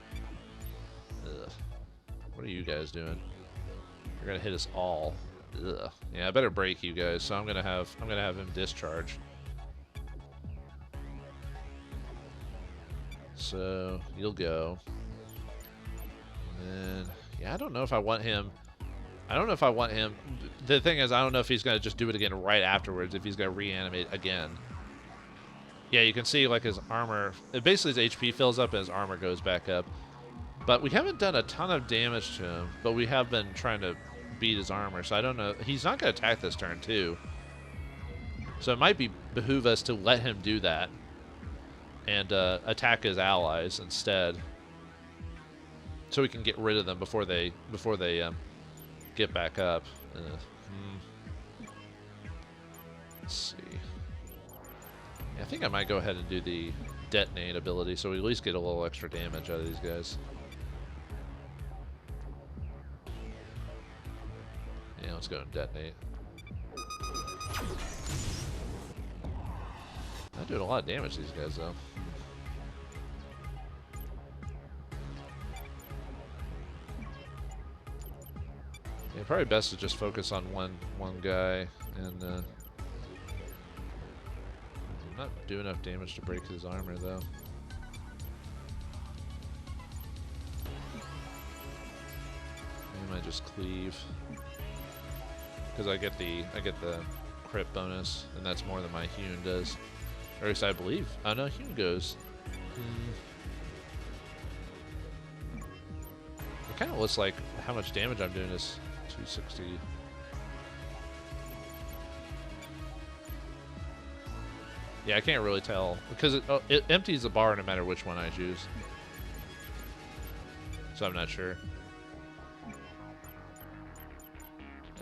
Ugh. What are you guys doing? You're gonna hit us all. Ugh. Yeah, I better break you guys. So I'm gonna have him discharge. So you'll go. And then yeah, I don't know if I want him. The thing is, I don't know if he's gonna just do it again right afterwards. If he's gonna reanimate again. Yeah, you can see like his armor. Basically, his HP fills up and his armor goes back up. But we haven't done a ton of damage to him. But we have been trying to beat his armor, so I don't know. He's not gonna attack this turn too. So it might behoove us to let him do that and attack his allies instead, so we can get rid of them before they get back up. Let's see. Yeah, I think I might go ahead and do the detonate ability, so we at least get a little extra damage out of these guys. Yeah, let's go and detonate. Not doing a lot of damage to these guys though. Yeah, probably best to just focus on one guy and not do enough damage to break his armor though. I might just cleave because I get the crit bonus, and that's more than my hewn does. Or at least I believe. Oh no, hewn goes. It kind of looks like how much damage I'm doing is 260. Yeah, I can't really tell because it empties the bar no matter which one I choose. So I'm not sure.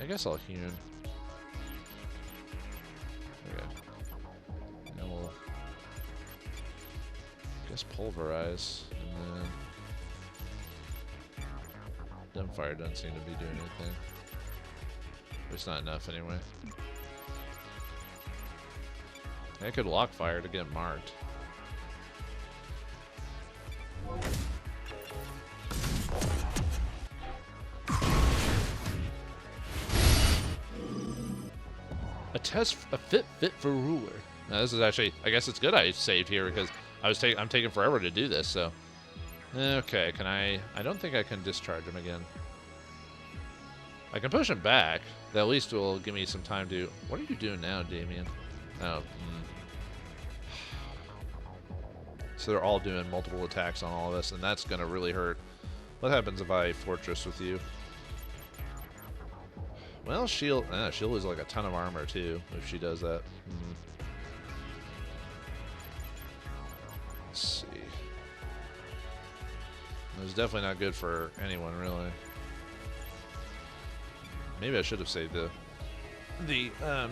I guess I'll hewn. Okay. And we'll pulverize, and then dumbfire doesn't seem to be doing anything. It's not enough anyway. I could lock fire to get marked. A fit for ruler. Now this is actually, I guess it's good I saved here because I'm taking forever to do this. So, okay, can I don't think I can discharge him again. I can push him back. That at least will give me some time to. What are you doing now, Damien? Oh. So they're all doing multiple attacks on all of us, and that's gonna really hurt. What happens if I fortress with you? Well, she'll lose like a ton of armor too if she does that. Let's see. It's definitely not good for anyone, really. Maybe I should have saved the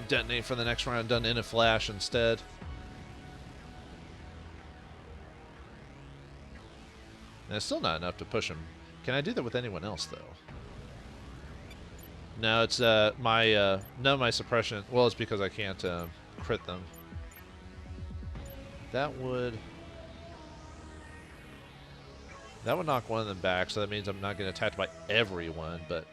detonate for the next round, done in a flash instead. And it's still not enough to push him. Can I do that with anyone else though? No, it's my suppression. Well, it's because I can't crit them. That would knock one of them back, so that means I'm not getting attacked by everyone. But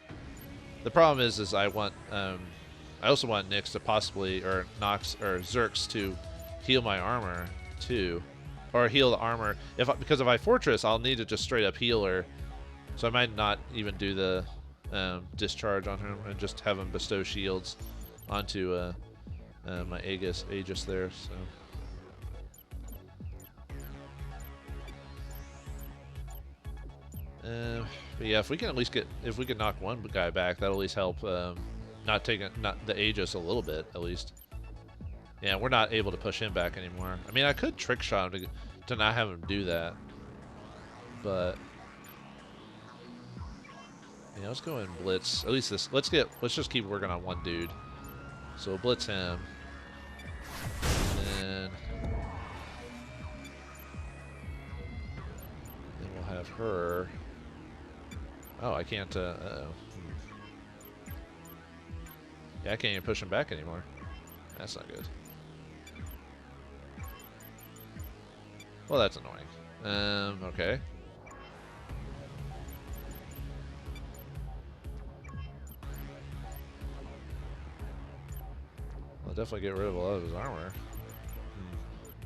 the problem is I want I also want Nyx to possibly, or Nox or Zerx to heal my armor too, or heal the armor. Because if I fortress, I'll need to just straight up heal her. So I might not even do the discharge on him and just have him bestow shields onto my Aegis there. So. But yeah, if we can at least knock one guy back, that'll at least help not the Aegis a little bit at least. Yeah, we're not able to push him back anymore. I mean, I could trick shot him to not have him do that, but yeah, let's go and blitz. At least this. Let's just keep working on one dude. So we'll blitz him, and then we'll have her. Oh, I can't. Uh-oh. Yeah, I can't even push him back anymore. That's not good. Well, that's annoying. Okay. definitely get rid of a lot of his armor.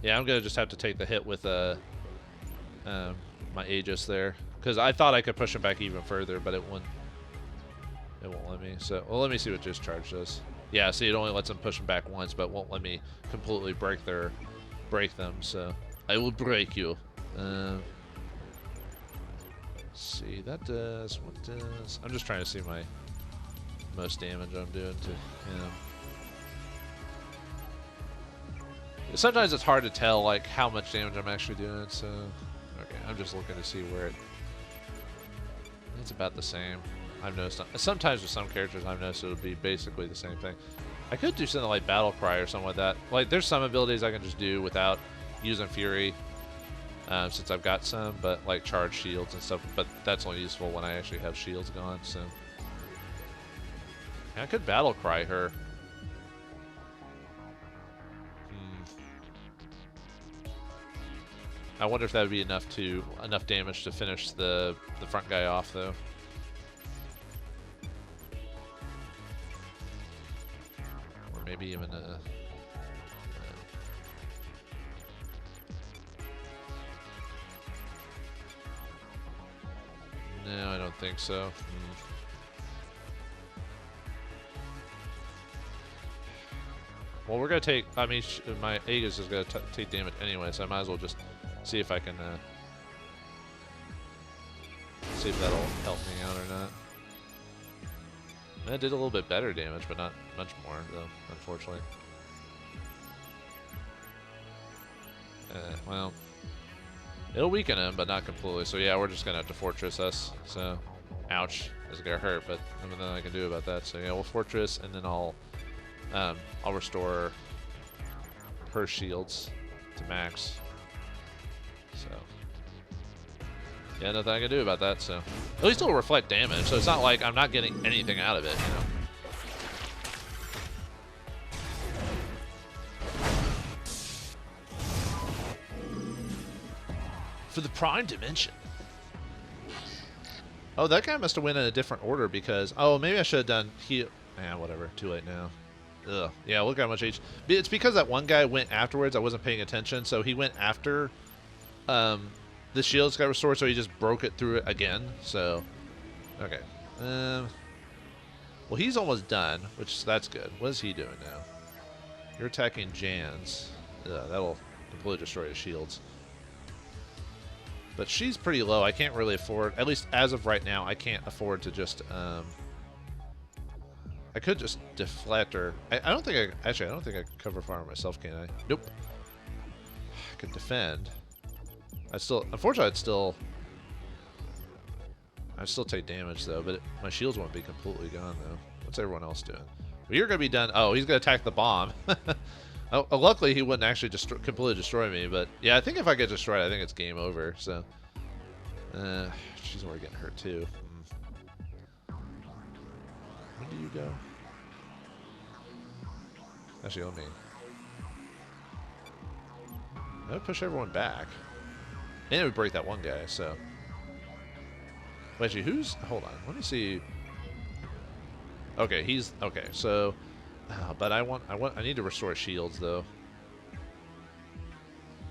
Yeah, I'm gonna just have to take the hit with my Aegis there, because I thought I could push him back even further, but it won't. It won't let me. So, well, let me see what discharge does. Yeah, see, it only lets them push them back once, but won't let me completely break them. So, I will break you. Let's see, that does. What does? I'm just trying to see my most damage I'm doing to him. Sometimes it's hard to tell like how much damage I'm actually doing. So, okay, I'm just looking to see where it's about the same. I've noticed sometimes with some characters I've noticed it'll be basically the same thing. I could do something like Battle Cry or something like that. Like there's some abilities I can just do without using Fury, since I've got some, but like charge shields and stuff. But that's only useful when I actually have shields gone. So yeah, I could Battle Cry her. I wonder if that would be enough damage to finish the front guy off, though. Or maybe even a. No, I don't think so. Well, we're gonna take. I mean, my Aegis is gonna take damage anyway, so I might as well just see if I can see if that'll help me out or not. That did a little bit better damage, but not much more, though, unfortunately. Well, it'll weaken him, but not completely. So yeah, we're just gonna have to fortress us. So, ouch, it's gonna hurt, but nothing I can do about that. So yeah, we'll fortress, and then I'll restore her shields to max. So yeah, nothing I can do about that. So at least it'll reflect damage. So it's not like I'm not getting anything out of it, you know. For the Prime Dimension. Oh, that guy must have went in a different order because maybe I should have done heal. Yeah, whatever. Too late now. Ugh. Yeah, look how much H. It's because that one guy went afterwards. I wasn't paying attention, so he went after the shields got restored, so he just broke it through it again. So, okay. Well, he's almost done, which that's good. What is he doing now? You're attacking Jan's. That'll completely destroy his shields. But she's pretty low. I can't really afford, at least as of right now, I can't afford to just, I could just deflect her. I don't think I don't think I can cover fire myself, can I? Nope. I could defend. Unfortunately, I'd still take damage, though, but my shields won't be completely gone, though. What's everyone else doing? Well, you're going to be done. Oh, he's going to attack the bomb. Luckily, he wouldn't actually completely destroy me, but yeah, I think if I get destroyed, I think it's game over, so. She's already getting hurt, too. When do you go? Actually, let me push everyone back. And it would break that one guy, so. Wait, actually, who's. Hold on. Let me see. Okay, he's. Okay, so. But I need to restore shields, though.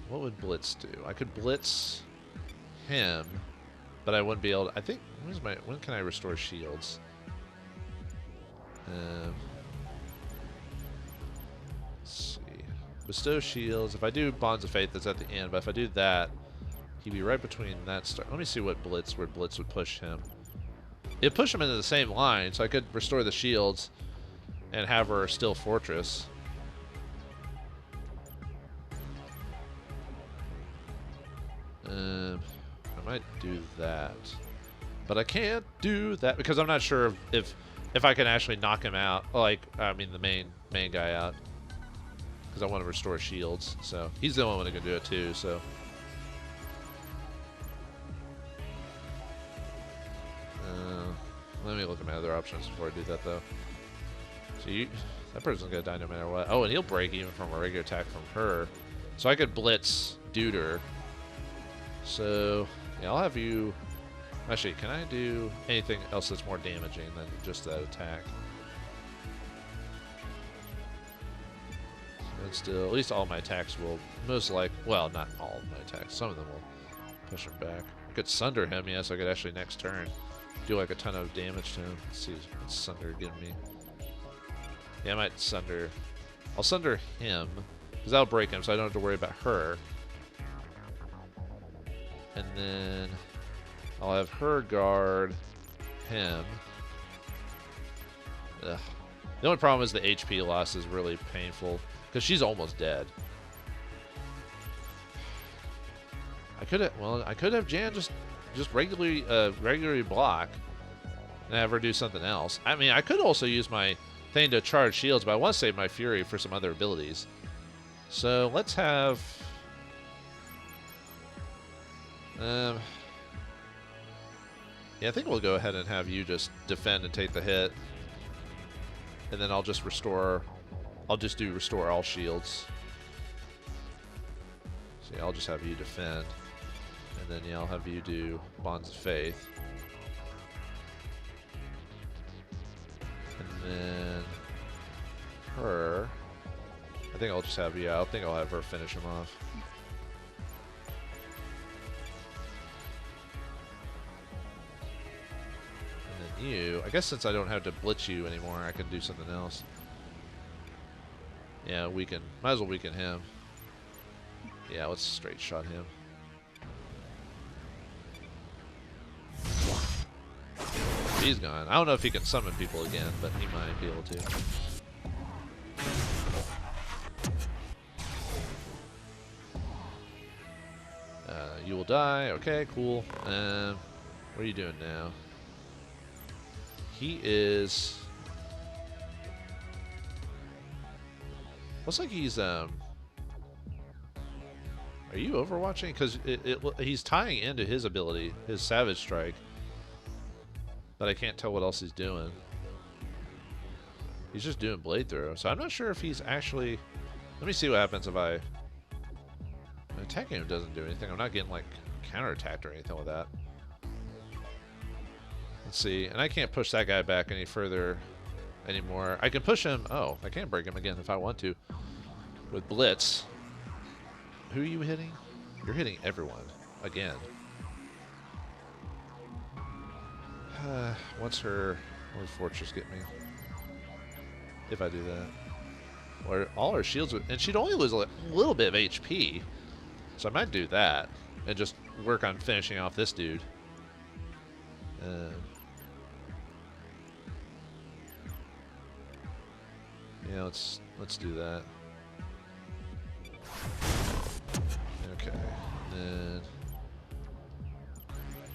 What would Blitz do? I could Blitz him, but I wouldn't be able to. I think. When can I restore shields? Let's see. Bestow shields. If I do Bonds of Faith, that's at the end. But if I do that, he'd be right between that start. Let me see where Blitz would push him. It'd push him into the same line, so I could restore the shields and have her still fortress. I might do that. But I can't do that because I'm not sure if I can actually knock him out. Like, I mean the main guy out. Because I want to restore shields. So he's the only one who can do it too, so. Let me look at my other options before I do that, though. So that person's going to die no matter what. Oh, and he'll break even from a regular attack from her. So I could Blitz Duder. So, yeah, I'll have you... Actually, can I do anything else that's more damaging than just that attack? And still, at least all my attacks will most like. Well, not all of my attacks. Some of them will push him back. I could Sunder him, yes. I could actually next turn do like a ton of damage to him. Let's see what's Sunder giving me. Yeah, I might Sunder. I'll Sunder him, because that'll break him, so I don't have to worry about her. And then I'll have her guard him. Ugh. The only problem is the HP loss is really painful, because she's almost dead. I could have Jan just regularly block and have her do something else. I mean, I could also use my thing to charge shields, but I want to save my Fury for some other abilities. So let's have yeah, I think we'll go ahead and have you just defend and take the hit, and then I'll just restore. I'll just do restore all shields. So yeah, I'll just have you defend. And then yeah, I'll have you do Bonds of Faith. And then her. I think I'll just have you. I think I'll have her finish him off. And then you. I guess since I don't have to blitz you anymore, I can do something else. Yeah, weaken. Might as well weaken him. Yeah, let's straight shot him. He's gone. I don't know if he can summon people again, but he might be able to. You will die. Okay, cool. What are you doing now? He is... Looks like he's, Are you overwatching? Because he's tying into his ability, his Savage Strike. But I can't tell what else he's doing. He's just doing Blade Throw. So I'm not sure if he's actually... Let me see what happens if I... Attacking him doesn't do anything. I'm not getting, like, counterattacked or anything with that. Let's see. And I can't push that guy back any further anymore. I can push him... Oh, I can break him again if I want to. With Blitz. Who are you hitting? You're hitting everyone. Again. What's her Fortress get me? If I do that. Or all her shields would... And she'd only lose a little bit of HP. So I might do that. And just work on finishing off this dude. Yeah, let's do that. Okay. Then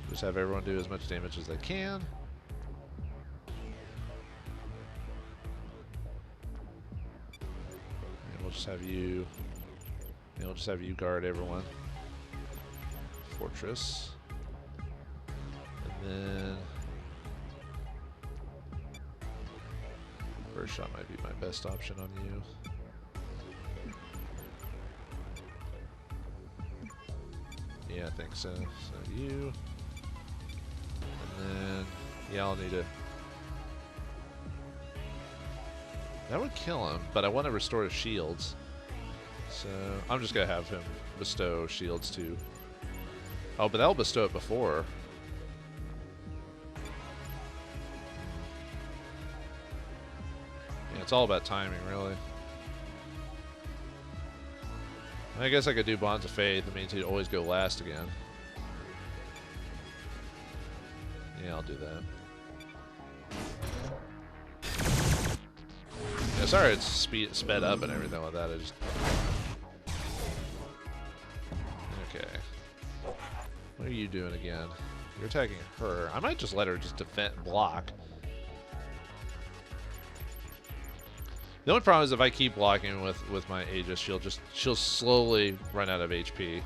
just have everyone do as much damage as they can. And we'll just have you. And we'll just have you guard everyone. Fortress. And then first shot might be my best option on you. Yeah, I think so. So you. And then, yeah, I'll need to... That would kill him, but I want to restore his shields. So I'm just going to have him bestow shields too. Oh, but that'll bestow it before. Yeah, it's all about timing, really. I guess I could do Bonds of Faith. It means he'd always go last again. Yeah, I'll do that. Yeah, sorry it's sped up and everything like that. I just... Okay. What are you doing again? You're attacking her. I might just let her just defend block. The only problem is if I keep blocking with my Aegis, she'll slowly run out of HP.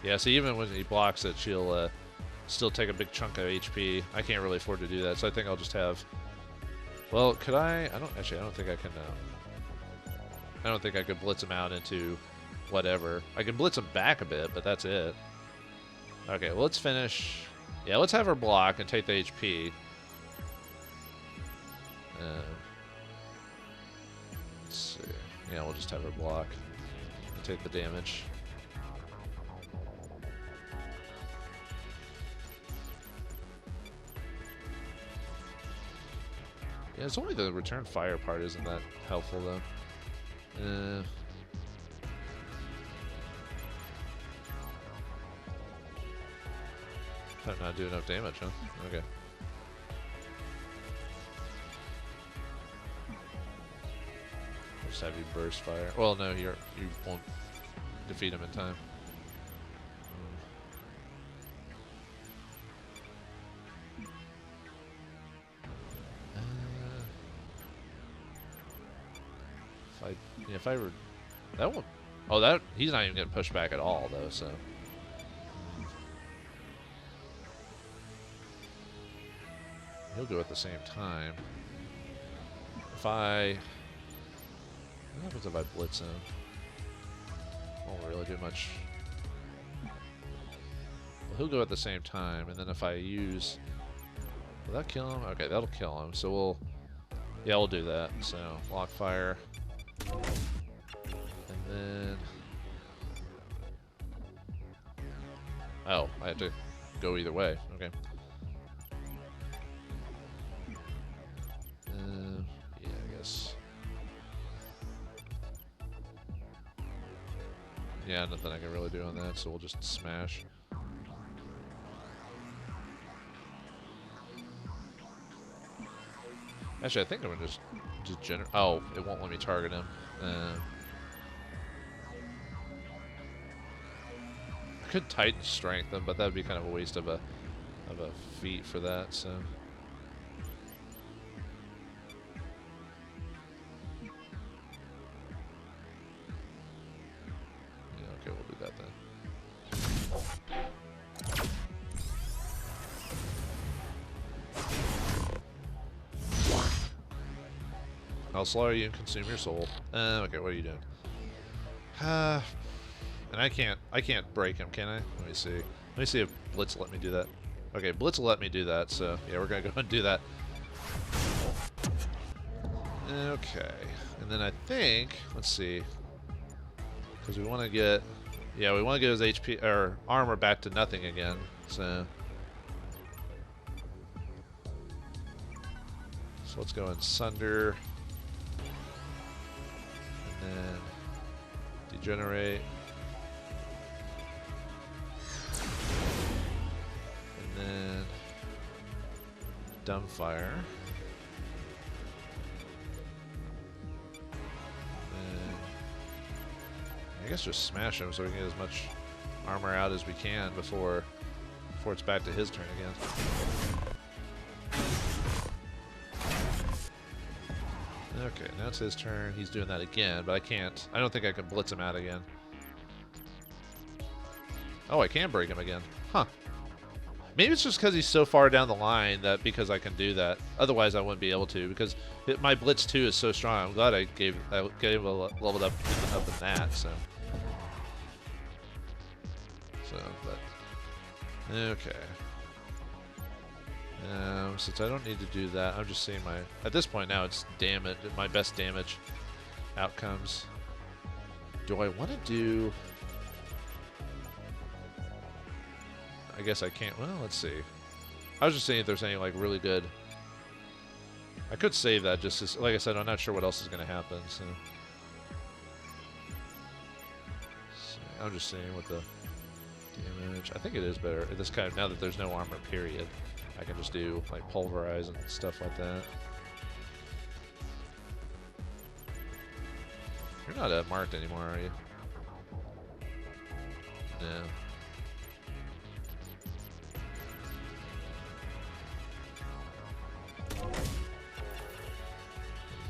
Yeah, so even when he blocks it, she'll still take a big chunk of HP. I can't really afford to do that, so I think I'll just have... Well, could I... I don't think I can... I don't think I could blitz him out into whatever. I can blitz him back a bit, but that's it. Okay, well, let's finish... Yeah, let's have her block and take the HP. Let's see. Yeah, we'll just have her block and take the damage. Yeah, it's only the return fire part isn't that helpful though. I'm not doing enough damage, huh? Okay. I'll just have you burst fire. Well, no, you won't defeat him in time. If I were that one, oh that he's not even getting pushed back at all though. So he'll go at the same time. If I, what happens if I blitz him? Won't really do much. Well, he'll go at the same time, and then if I use, will that kill him? Okay, that'll kill him. So we'll, yeah, we'll do that. So lock fire. And then, oh, I have to go either way. Okay. Yeah, I guess. Yeah, nothing I can really do on that, so we'll just smash. Actually, I think I'm gonna just generate. Oh, it won't let me target him. I could Titan strength him, but that'd be kind of a waste of a feat for that. So. Yeah, okay, we'll do that then. I'll slaughter you and consume your soul. Okay, what are you doing? And I can't break him, can I? Let me see. Let me see if Blitz let me do that. Okay, Blitz will let me do that, so yeah, we're gonna go and do that. Okay, and then I think, let's see, because we want to get, yeah, we want to get his HP or armor back to nothing again. So let's go and sunder. And then degenerate. And then dumbfire. And I guess just smash him so we can get as much armor out as we can before it's back to his turn again. Okay, now it's his turn. He's doing that again, but I can't. I don't think I can blitz him out again. Oh, I can break him again. Huh. Maybe it's just because he's so far down the line that because I can do that. Otherwise, I wouldn't be able to because my blitz 2 is so strong. I'm glad I gave a leveled up in that. So, but okay. Since I don't need to do that, I'm just seeing at this point now it's damage, my best damage outcomes. Do I want to do, I guess I can't, well, let's see. I was just saying if there's any like really good, I could save that just as, like I said, I'm not sure what else is going to happen, so I'm just seeing what the damage, I think it is better, this kind of, now that there's no armor period. I can just do like pulverize and stuff like that. You're not marked anymore, are you? No.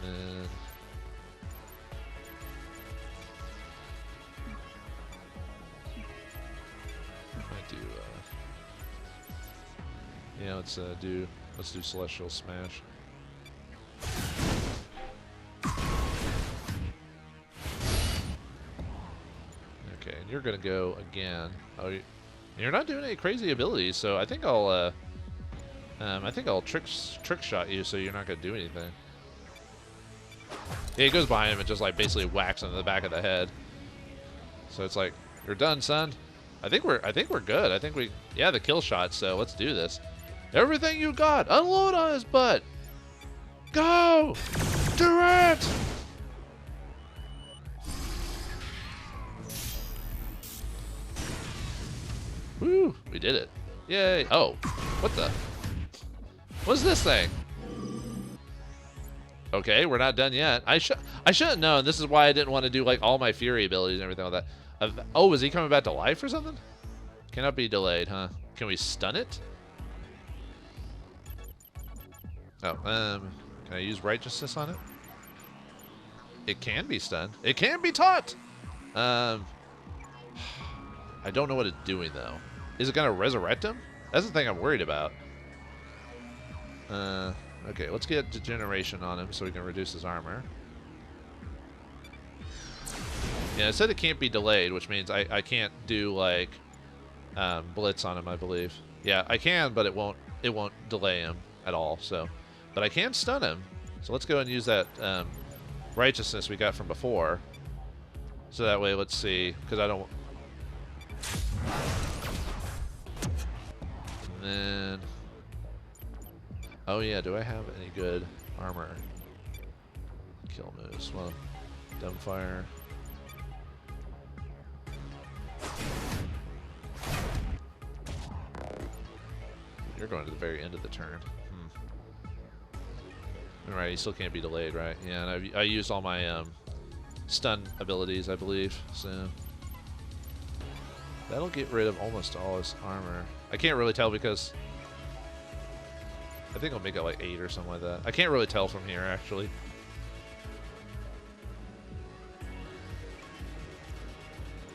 And then I do. Yeah, let's do Celestial Smash. Okay, and you're gonna go again. Oh, you're not doing any crazy abilities, so I think I'll trick shot you, so you're not gonna do anything. Yeah, he goes behind him and just like basically whacks him in the back of the head. So it's like, you're done, son. I think we're good. I think the kill shot. So let's do this. Everything you got, unload on his butt. Go, do it. Woo, we did it. Yay. Oh, what the? What's this thing? Okay, we're not done yet. I should have known. This is why I didn't want to do like all my Fury abilities and everything like that. Oh, is he coming back to life or something? Cannot be delayed, huh? Can we stun it? Oh, can I use righteousness on it? It can be stunned. It can be taught. I don't know what it's doing though. Is it gonna resurrect him? That's the thing I'm worried about. Okay, let's get degeneration on him so we can reduce his armor. Yeah, it said it can't be delayed, which means I can't do like blitz on him, I believe. Yeah, I can, but it won't delay him at all. So, but I can stun him. So let's go and use that righteousness we got from before. So that way, let's see, because I don't. And then, oh yeah, do I have any good armor kill moves? Well, dumbfire. You're going to the very end of the turn. Alright, he still can't be delayed, right? Yeah, and I used all my stun abilities, I believe, so that'll get rid of almost all his armor. I can't really tell because I think I'll make it like 8 or something like that. I can't really tell from here, actually.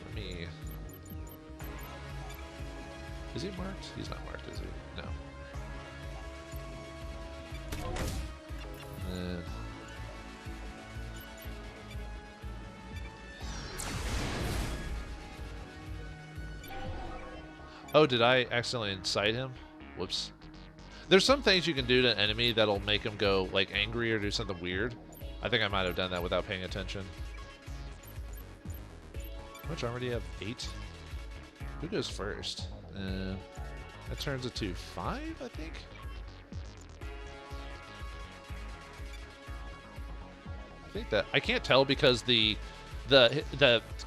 Let me... Is he marked? He's not marked, is he? No. And then... Oh, did I accidentally incite him? Whoops. There's some things you can do to an enemy that'll make him go like angry or do something weird. I think I might have done that without paying attention. How much armor do you have? 8? Who goes first? That turns it to 5, I think? I think that... I can't tell because the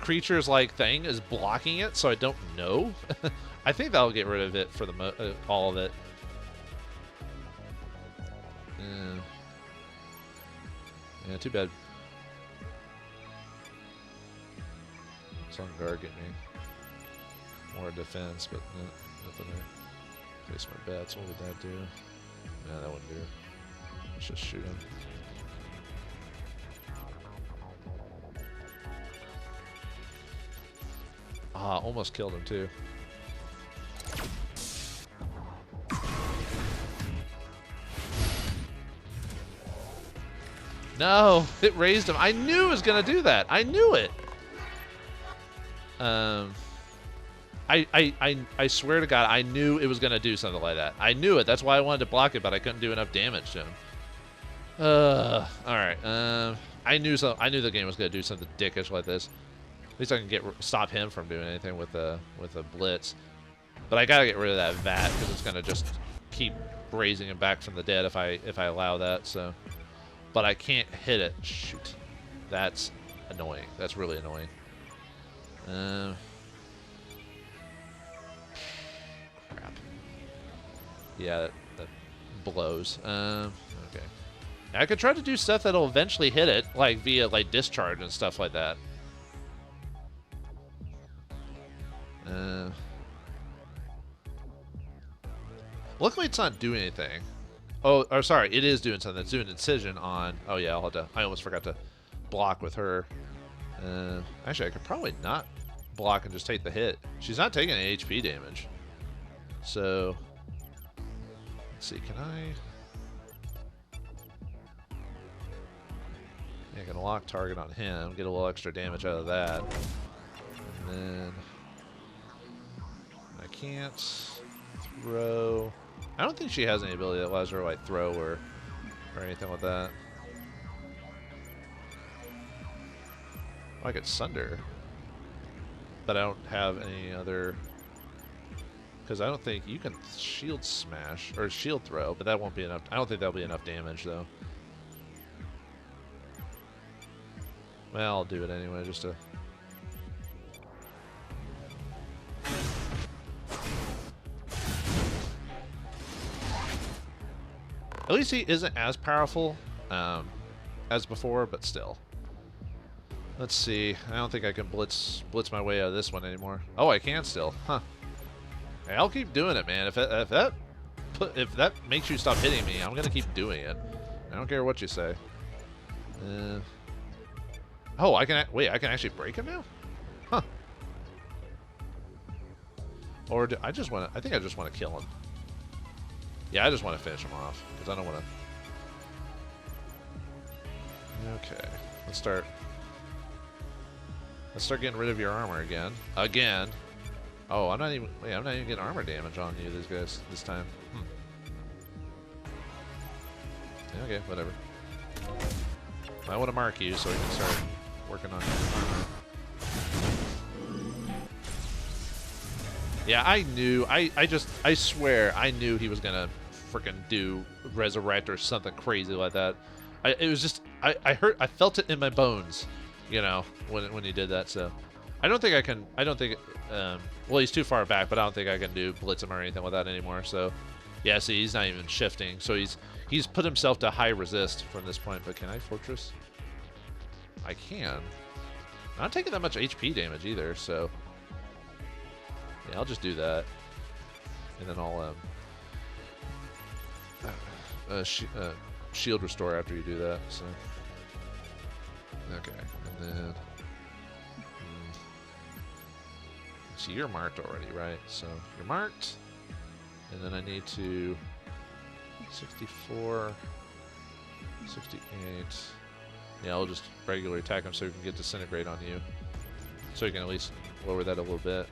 creature's like thing is blocking it, so I don't know. I think that'll get rid of it for the all of it. Yeah, too bad. Some guard get me. More defense, but nothing there. Place my bets. What would that do? No, that wouldn't do. Let's just shoot him. Ah, almost killed him too. No, it raised him. I knew it was gonna do that. I knew it. I swear to God, I knew it was gonna do something like that. I knew it. That's why I wanted to block it, but I couldn't do enough damage to him. All right. I knew the game was gonna do something dickish like this. At least I can stop him from doing anything with a blitz. But I gotta get rid of that vat because it's gonna just keep raising him back from the dead if I allow that. So, but I can't hit it. Shoot, that's annoying. That's really annoying. Crap. Yeah, that blows. Okay. I could try to do stuff that'll eventually hit it, like via like discharge and stuff like that. Luckily, it's not doing anything. Oh, or sorry, it is doing something. It's doing incision on. Oh yeah, I'll have to. I almost forgot to block with her. Actually, I could probably not block and just take the hit. She's not taking any HP damage. So let's see. Can I? Yeah, I can lock target on him. Get a little extra damage out of that. And then I can't throw. I don't think she has any ability that allows her to like throw or anything like that. Oh, I get Sunder. But I don't have any other... Because I don't think you can shield smash, or shield throw, but that won't be enough. I don't think that'll be enough damage, though. Well, I'll do it anyway, just to... At least he isn't as powerful as before, but still. Let's see. I don't think I can blitz my way out of this one anymore. Oh, I can still. Huh. Hey, I'll keep doing it, man. If that makes you stop hitting me, I'm gonna keep doing it. I don't care what you say. Oh, I can wait. I can actually break him now? Huh. Or do I just want to? I think I just want to kill him. Yeah, I just want to finish him off because I don't want to. Okay, let's start. Let's start getting rid of your armor again. Again. Oh, I'm not even getting armor damage on you, these guys, this time. Okay, whatever. I want to mark you so we can start working on your armor. Yeah, I knew. I swear, I knew he was gonna freaking do resurrect or something crazy like that. It was just, I felt it in my bones, you know, when he did that. So, I don't think I can. I don't think. Well, he's too far back, but I don't think I can do blitz him or anything with that anymore. So, yeah, see, he's not even shifting. So he's put himself to high resist from this point. But can I fortress? I can. I'm not taking that much HP damage either. So, yeah, I'll just do that, and then I'll shield restore after you do that. So, okay, and then. So you're marked already, right? So you're marked. And then I need to 64, 68. Yeah, I'll just regularly attack him so we can get disintegrate on you. So you can at least lower that a little bit.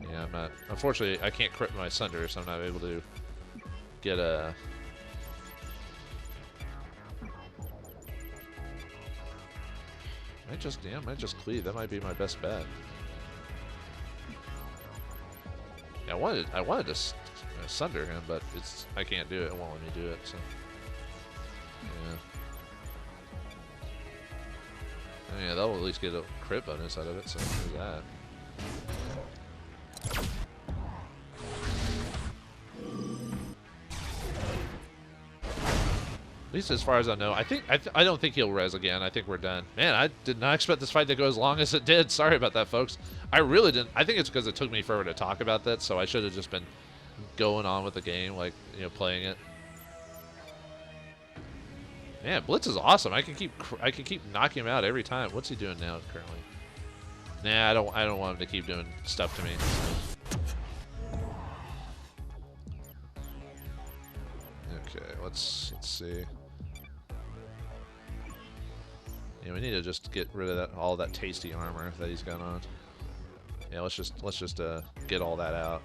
Yeah, I'm not. Unfortunately, I can't crit my Sunder, so I'm not able to get a. Might just cleave. That might be my best bet. Yeah, I wanted to Sunder him, but I can't do it. It won't let me do it. So yeah. Oh, yeah, that'll at least get a crit bonus out of it. So there's that. At least as far as I know, I don't think he'll res again. I think we're done. Man, I did not expect this fight to go as long as it did. Sorry about that, folks. I really didn't. I think it's because it took me forever to talk about that, so I should have just been going on with the game, like, you know, playing it. Man, Blitz is awesome. I can keep knocking him out every time. What's he doing now currently? Nah, I don't want him to keep doing stuff to me. Okay, let's see. Yeah, we need to just get rid of all that tasty armor that he's got on. Yeah, let's just get all that out.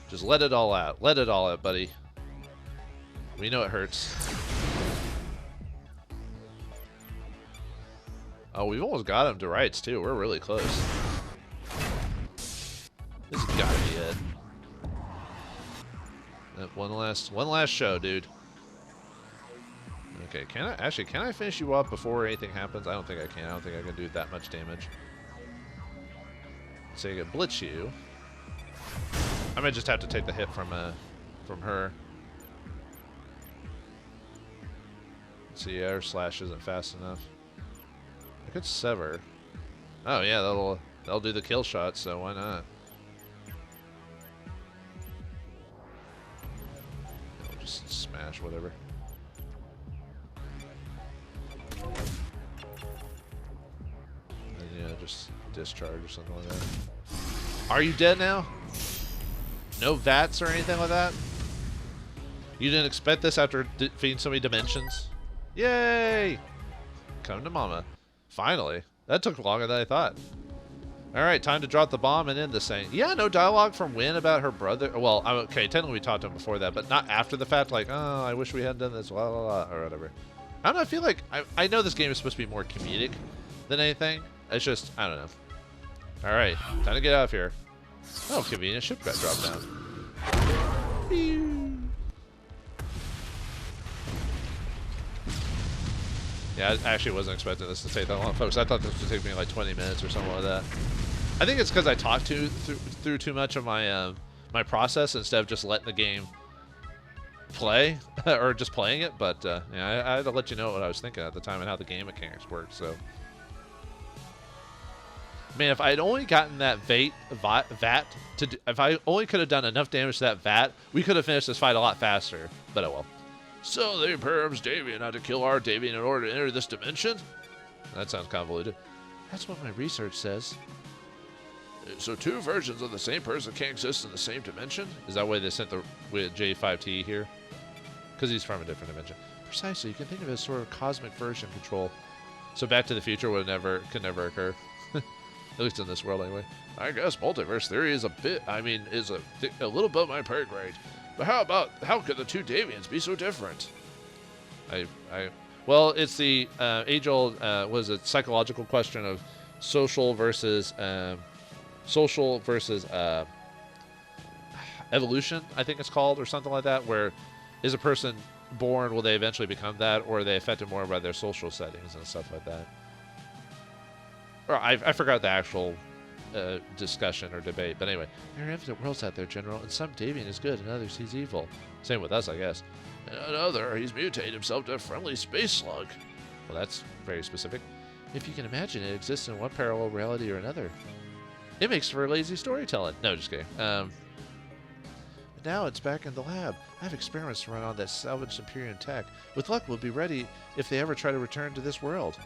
Just let it all out. Let it all out, buddy. We know it hurts. Oh, we've almost got him to rights too. We're really close. This has gotta be it. One last show, dude. Okay, can I finish you up before anything happens? I don't think I can. I don't think I can do that much damage. So I can blitz you. I might just have to take the hit from her. Let's see, air slash isn't fast enough. I could sever. Oh yeah, that'll do the kill shot, so why not? I'll just smash whatever. And yeah, just discharge or something like that. Are you dead now? No VATs or anything like that? You didn't expect this after defeating so many dimensions? Yay! Come to mama. Finally. That took longer than I thought. Alright, time to drop the bomb and end this thing. Yeah, no dialogue from Wynn about her brother. Well, okay, technically we talked to him before that, but not after the fact, like, oh, I wish we hadn't done this, blah, blah, blah, or whatever. I don't know, I feel like, I know this game is supposed to be more comedic than anything. It's just, I don't know. All right, time to get out of here. Oh, convenient ship got dropped down. Pew. Yeah, I actually wasn't expecting this to take that long, folks. I thought this would take me like 20 minutes or something like that. I think it's because I talked through too much of my my process instead of just letting the game play or just playing it. But yeah, I had to let you know what I was thinking at the time and how the game mechanics worked. So, man, if I had only gotten that vat to, if I only could have done enough damage to that vat, we could have finished this fight a lot faster. But oh well. So the Imperium's Davian had to kill our Davian in order to enter this dimension? That sounds convoluted. That's what my research says. So two versions of the same person can't exist in the same dimension? Is that why they sent the with J5T here? Because he's from a different dimension. Precisely. You can think of it as sort of cosmic version control. So Back to the Future could never occur. At least in this world, anyway. I guess multiverse theory is a little above my pay grade. But how could the two Davians be so different? Well, it's the age-old, was it psychological question of social versus evolution, I think it's called, or something like that, where is a person born, will they eventually become that, or are they affected more by their social settings and stuff like that? Or I forgot the actual discussion or debate, but anyway, there are infinite worlds out there, General, and some Davian is good and others he's evil. Same with us, I guess. Another, he's mutated himself to a friendly space slug. Well, that's very specific. If you can imagine, it exists in one parallel reality or another. It makes for lazy storytelling. No, just kidding. Now it's back in the lab. I have experiments to run on that salvaged Imperium tech. With luck, we'll be ready if they ever try to return to this world.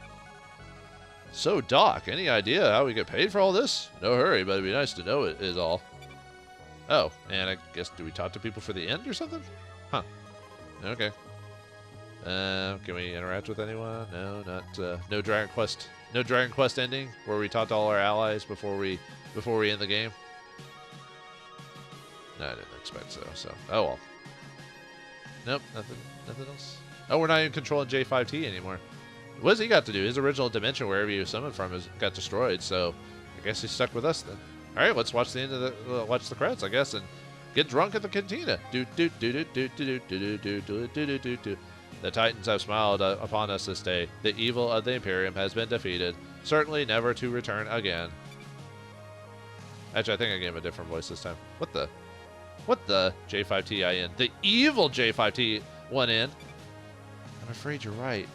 So, Doc, any idea how we get paid for all this? No hurry, but it'd be nice to know it is all. Oh, and I guess, do we talk to people for the end or something? Huh. Okay. Can we interact with anyone? No, not, no Dragon Quest. No Dragon Quest ending where we talk to all our allies before we end the game. No, I didn't expect so. So, oh well. Nope, nothing else. Oh, we're not even controlling J5T anymore. What has he got to do? His original dimension, wherever he was summoned from, got destroyed. So, I guess he's stuck with us then. All right, let's watch the end of the watch the credits, I guess, and get drunk at the cantina. Do do do do do do do do do do do do do. The Titans have smiled upon us this day. The evil of the Imperium has been defeated, certainly never to return again. Actually, I think I gave him a different voice this time. What the J5TIN? The evil J5T went in. I'm afraid you're right.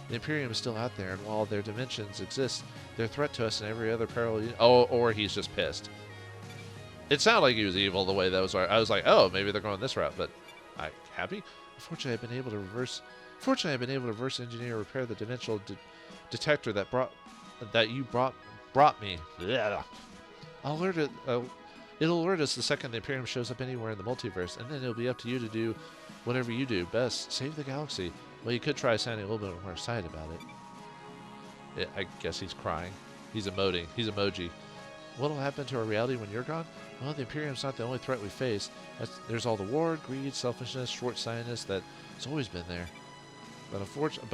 The Imperium is still out there, and while their dimensions exist, they're a threat to us in every other parallel. Oh, or he's just pissed. It sounded like he was evil the way that was. I was like, oh, maybe they're going this route, but I happy. Fortunately, I've been able to reverse engineer repair the dimensional detector that you brought me. Yeah. It'll alert us the second the Imperium shows up anywhere in the multiverse, and then it'll be up to you to do whatever you do best. Save the galaxy. Well, you could try sounding a little bit more excited about it. Yeah, I guess he's crying. He's emoting. He's emoji. What'll happen to our reality when you're gone? Well, the Imperium's not the only threat we face. There's all the war, greed, selfishness, short-sightedness that's always been there. But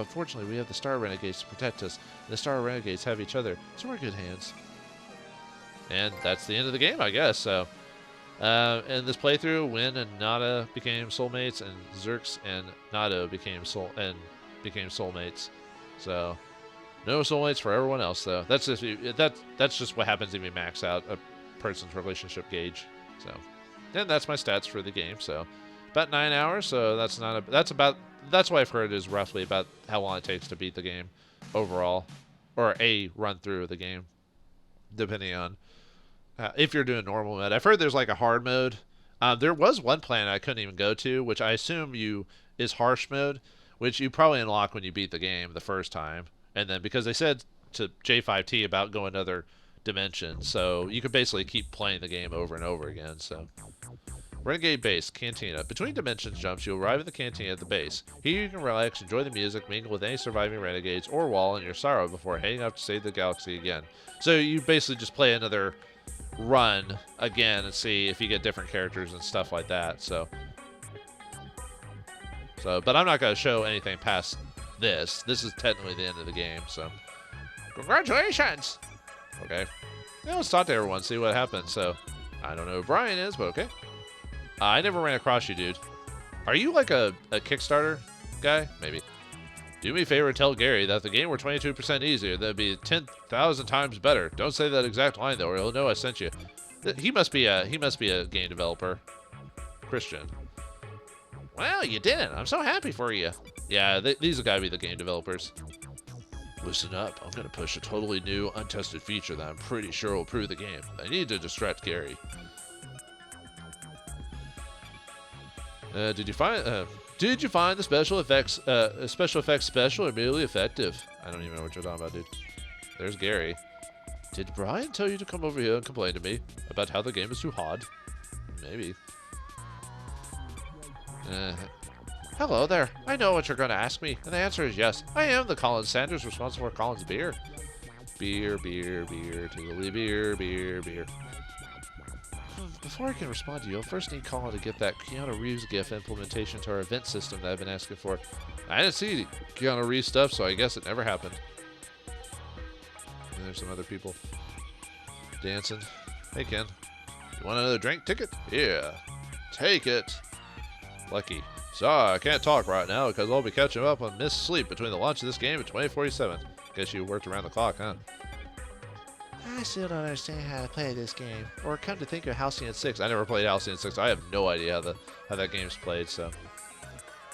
fortunately, we have the Star Renegades to protect us, and the Star Renegades have each other, so we're in good hands. And that's the end of the game, I guess. So, in this playthrough, Win and Nada became soulmates, and Zerx and Nado became soulmates. So, no soulmates for everyone else, though. That's just what happens if you max out a person's relationship gauge. So, and that's my stats for the game. So, about 9 hours. So that's what I've heard is roughly about how long it takes to beat the game overall, or a run through of the game, depending on if you're doing normal mode. I've heard there's like a hard mode. There was one planet I couldn't even go to, which I assume is harsh mode, which you probably unlock when you beat the game the first time. And then because they said to J5T about going to other dimensions, so you can basically keep playing the game over and over again. So, Renegade Base, Cantina. Between dimensions jumps, you'll arrive at the cantina at the base. Here you can relax, enjoy the music, mingle with any surviving renegades, or wallow in your sorrow before heading out to save the galaxy again. So you basically just play another run again and see if you get different characters and stuff like that. So but I'm not going to show anything past this. This is technically the end of the game. So, Congratulations! Okay. Yeah, let's talk to everyone, see what happens. So, I don't know who Brian is, but okay. I never ran across you, dude. Are you like a Kickstarter guy? Maybe. Do me a favor and tell Gary that the game were 22% easier. That'd be 10,000 times better. Don't say that exact line though, or he'll know I sent you. He must be a game developer. Christian. Well, you didn't. I'm so happy for you. Yeah, these have got to be the game developers. Listen up. I'm going to push a totally new, untested feature that I'm pretty sure will improve the game. I need to distract Gary. Did you find the special effects special or merely effective? I don't even know what you're talking about, dude. There's Gary. Did Brian tell you to come over here and complain to me about how the game is too hard? Maybe. Hello there. I know what you're going to ask me, and the answer is yes. I am the Colin Sanders responsible for Colin's beer. Beer, beer, beer, totally beer, beer, beer. Before I can respond to you, I'll first need Colin to get that Keanu Reeves GIF implementation to our event system that I've been asking for. I didn't see Keanu Reeves stuff, so I guess it never happened. And there's some other people dancing. Hey, Ken. You want another drink ticket? Yeah. Take it. Lucky. Sorry, I can't talk right now because I'll be catching up on missed sleep between the launch of this game and 2047. Guess you worked around the clock, huh? I still don't understand how to play this game. Or come to think of Halcyon 6. I never played Halcyon 6. I have no idea how that game's played, so.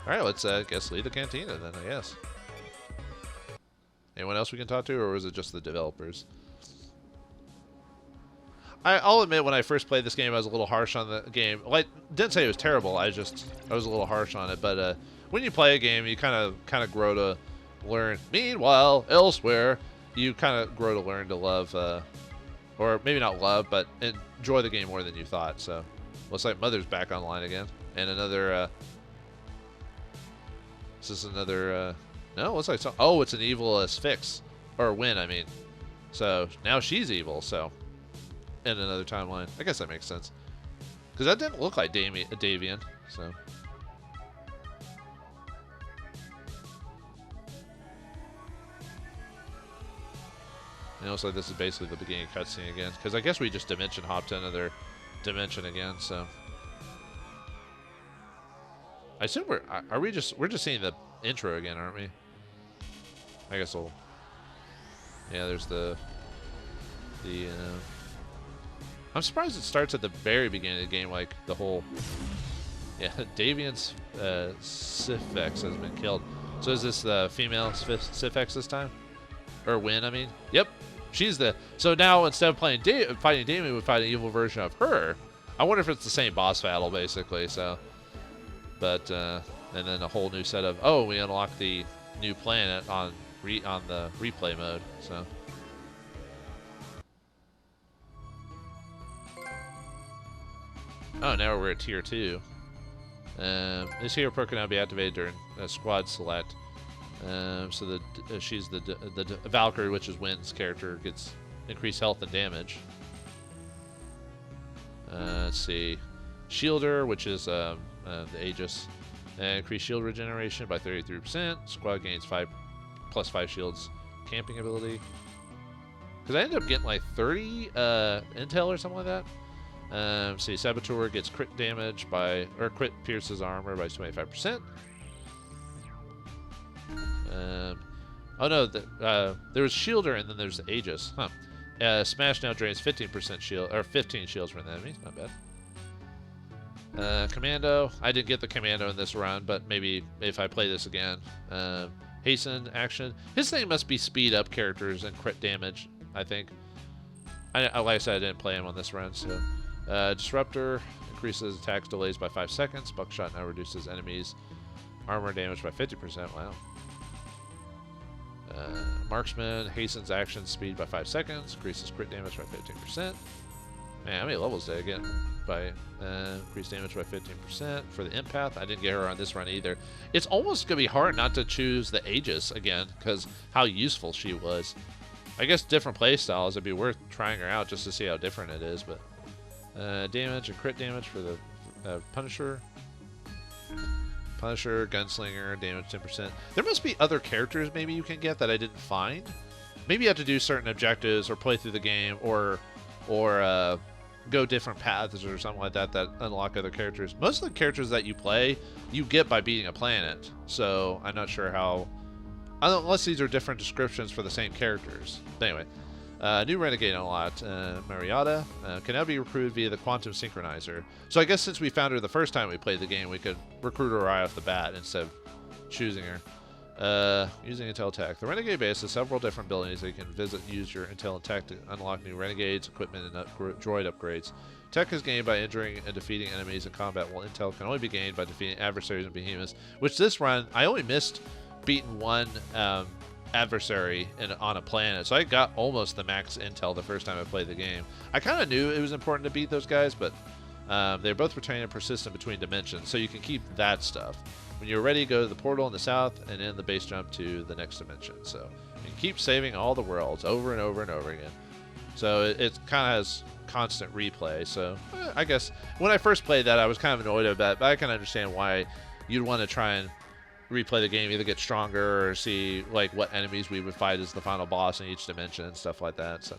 Alright, let's guess leave the cantina then, I guess. Anyone else we can talk to, or was it just the developers? I'll admit, when I first played this game, I was a little harsh on the game. Like, didn't say it was terrible. I was a little harsh on it. But when you play a game, you kind of grow to learn. Meanwhile, elsewhere, you kind of grow to learn to love, or maybe not love, but enjoy the game more than you thought. So, looks like Mother's back online again, and another. This is another. No, looks like some. Oh, it's an evil fix or win. I mean, so now she's evil. So. In another timeline. I guess that makes sense. Because that didn't look like Davian, so. And it looks like this is basically the beginning cutscene again. Because I guess we just dimension hopped to another dimension again, so. I assume we're just seeing the intro again, aren't we? I guess we'll. Yeah, there's the. I'm surprised it starts at the very beginning of the game, like the whole. Yeah, Davian's Sifex has been killed. So is this the female Sifex this time? Or Win, I mean? Yep, she's the. So now instead of fighting Davian, we fight an evil version of her. I wonder if it's the same boss battle, basically. So, but and then a whole new set of. Oh, we unlock the new planet on the replay mode. So. Oh, now we're at tier 2. This hero perk can now be activated during squad select. So she's the Valkyrie, which is Wynn's character, gets increased health and damage. Let's see, Shielder, which is the Aegis, increased shield regeneration by 33%. Squad gains plus 5 shields camping ability. Because I ended up getting like 30 intel or something like that. See, Saboteur gets crit damage crit pierces armor by 25%. Oh no, there was Shielder and then there's the Aegis. Huh. Smash now drains 15% shield, or 15 shields from the enemy. Not bad. Commando. I didn't get the Commando in this run, but maybe if I play this again. Hasten action. His thing must be speed up characters and crit damage, I think. Like I said, I didn't play him on this run, so. Disruptor increases attacks delays by 5 seconds. Buckshot now reduces enemies' armor damage by 50%. Wow. Marksman hastens action speed by 5 seconds. Increases crit damage by 15%. Man, how many levels did I get by increased damage by 15%? For the Empath, I didn't get her on this run either. It's almost going to be hard not to choose the Aegis again because how useful she was. I guess different playstyles, it'd be worth trying her out just to see how different it is, but damage and crit damage for the Punisher. Punisher, Gunslinger, damage 10%. There must be other characters maybe you can get that I didn't find. maybe you have to do certain objectives or play through the game or go different paths or something like that unlock other characters. Most of the characters that you play, you get by beating a planet. So I'm not sure how, unless these are different descriptions for the same characters. But anyway, new Renegade unlocked. Marietta can now be recruited via the Quantum Synchronizer. So I guess since we found her the first time we played the game, we could recruit her right off the bat instead of choosing her. Using Intel Tech. The Renegade base has several different buildings that you can visit and use your Intel and Tech to unlock new Renegades, equipment, and droid upgrades. Tech is gained by injuring and defeating enemies in combat, while Intel can only be gained by defeating adversaries and behemoths. Which this run, I only missed beating one adversary on a planet, so I got almost the max Intel the first time I played the game. I kind of knew it was important to beat those guys, but they're both retain and persistent between dimensions, so you can keep that stuff. When you're ready, go to the portal in the south and then the base jump to the next dimension. So you can keep saving all the worlds over and over and over again. So it kind of has constant replay. So I guess when I first played that, I was kind of annoyed about that, but I can understand why you'd want to try and replay the game, either get stronger or see like what enemies we would fight as the final boss in each dimension and stuff like that. So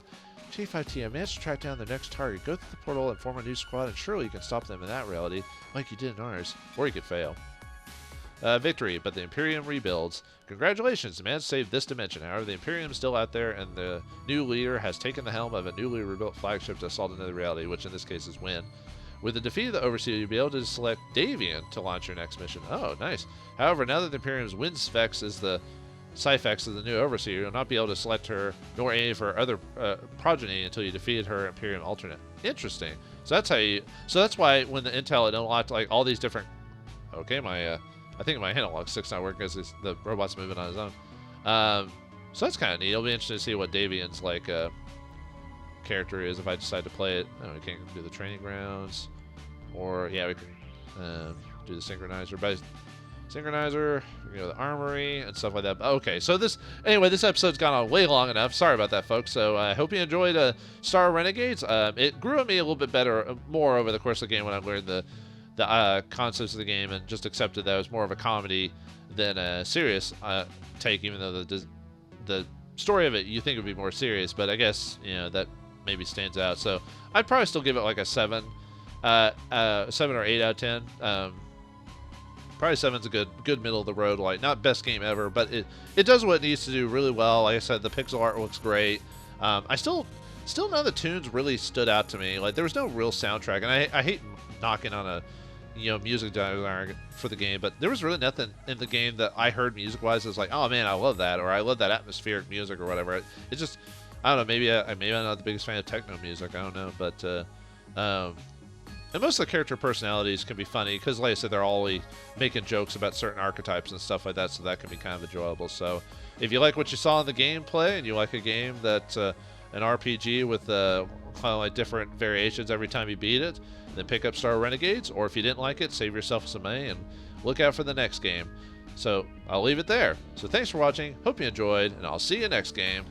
T5T, I managed to track down the next target. Go through the portal and form a new squad, and surely you can stop them in that reality like you did in ours, or you could fail. Victory, but the Imperium rebuilds. Congratulations, the man saved this dimension. However, the Imperium is still out there, and the new leader has taken the helm of a newly rebuilt flagship to assault another reality, which in this case is Win. With the defeat of the Overseer, you'll be able to select Davian to launch your next mission. Oh, nice. However, now that the Imperium's Win Sphex is the Cyphex of the new Overseer, you'll not be able to select her nor any of her other progeny until you defeated her Imperium alternate. Interesting. So that's how you. So that's why when the Intel it unlocked like all these different. Okay, my I think my analog stick's not working because the robot's moving on his own. So that's kind of neat. It'll be interesting to see what Davian's like character is if I decide to play it. Oh, we can't do the training grounds, or yeah, we can do the synchronizer. By synchronizer, we can go to the armory and stuff like that. Okay, so this episode's gone on way long enough. Sorry about that, folks. So I hope you enjoyed Star Renegades. It grew on me a little bit more over the course of the game when I learned the concepts of the game and just accepted that it was more of a comedy than a serious take, even though the story of it you think would be more serious, but I guess that maybe stands out. So I'd probably still give it like a 7 or 8 out of 10. Probably 7's a good middle of the road, like not best game ever, but it does what it needs to do really well. Like I said, the pixel art looks great. I still none of the tunes really stood out to me. Like there was no real soundtrack, and I hate knocking on a music designer for the game, but there was really nothing in the game that I heard music-wise that's like, oh man, I love that, or I love that atmospheric music or whatever. It's just, I don't know, maybe I'm not the biggest fan of techno music, I don't know, but and most of the character personalities can be funny because, like I said, they're always making jokes about certain archetypes and stuff like that, so that can be kind of enjoyable. So if you like what you saw in the gameplay and you like a game that's an RPG with kind of like different variations every time you beat it, then pick up Star Renegades, or if you didn't like it, save yourself some money and look out for the next game. So I'll leave it there. So thanks for watching, hope you enjoyed, and I'll see you next game.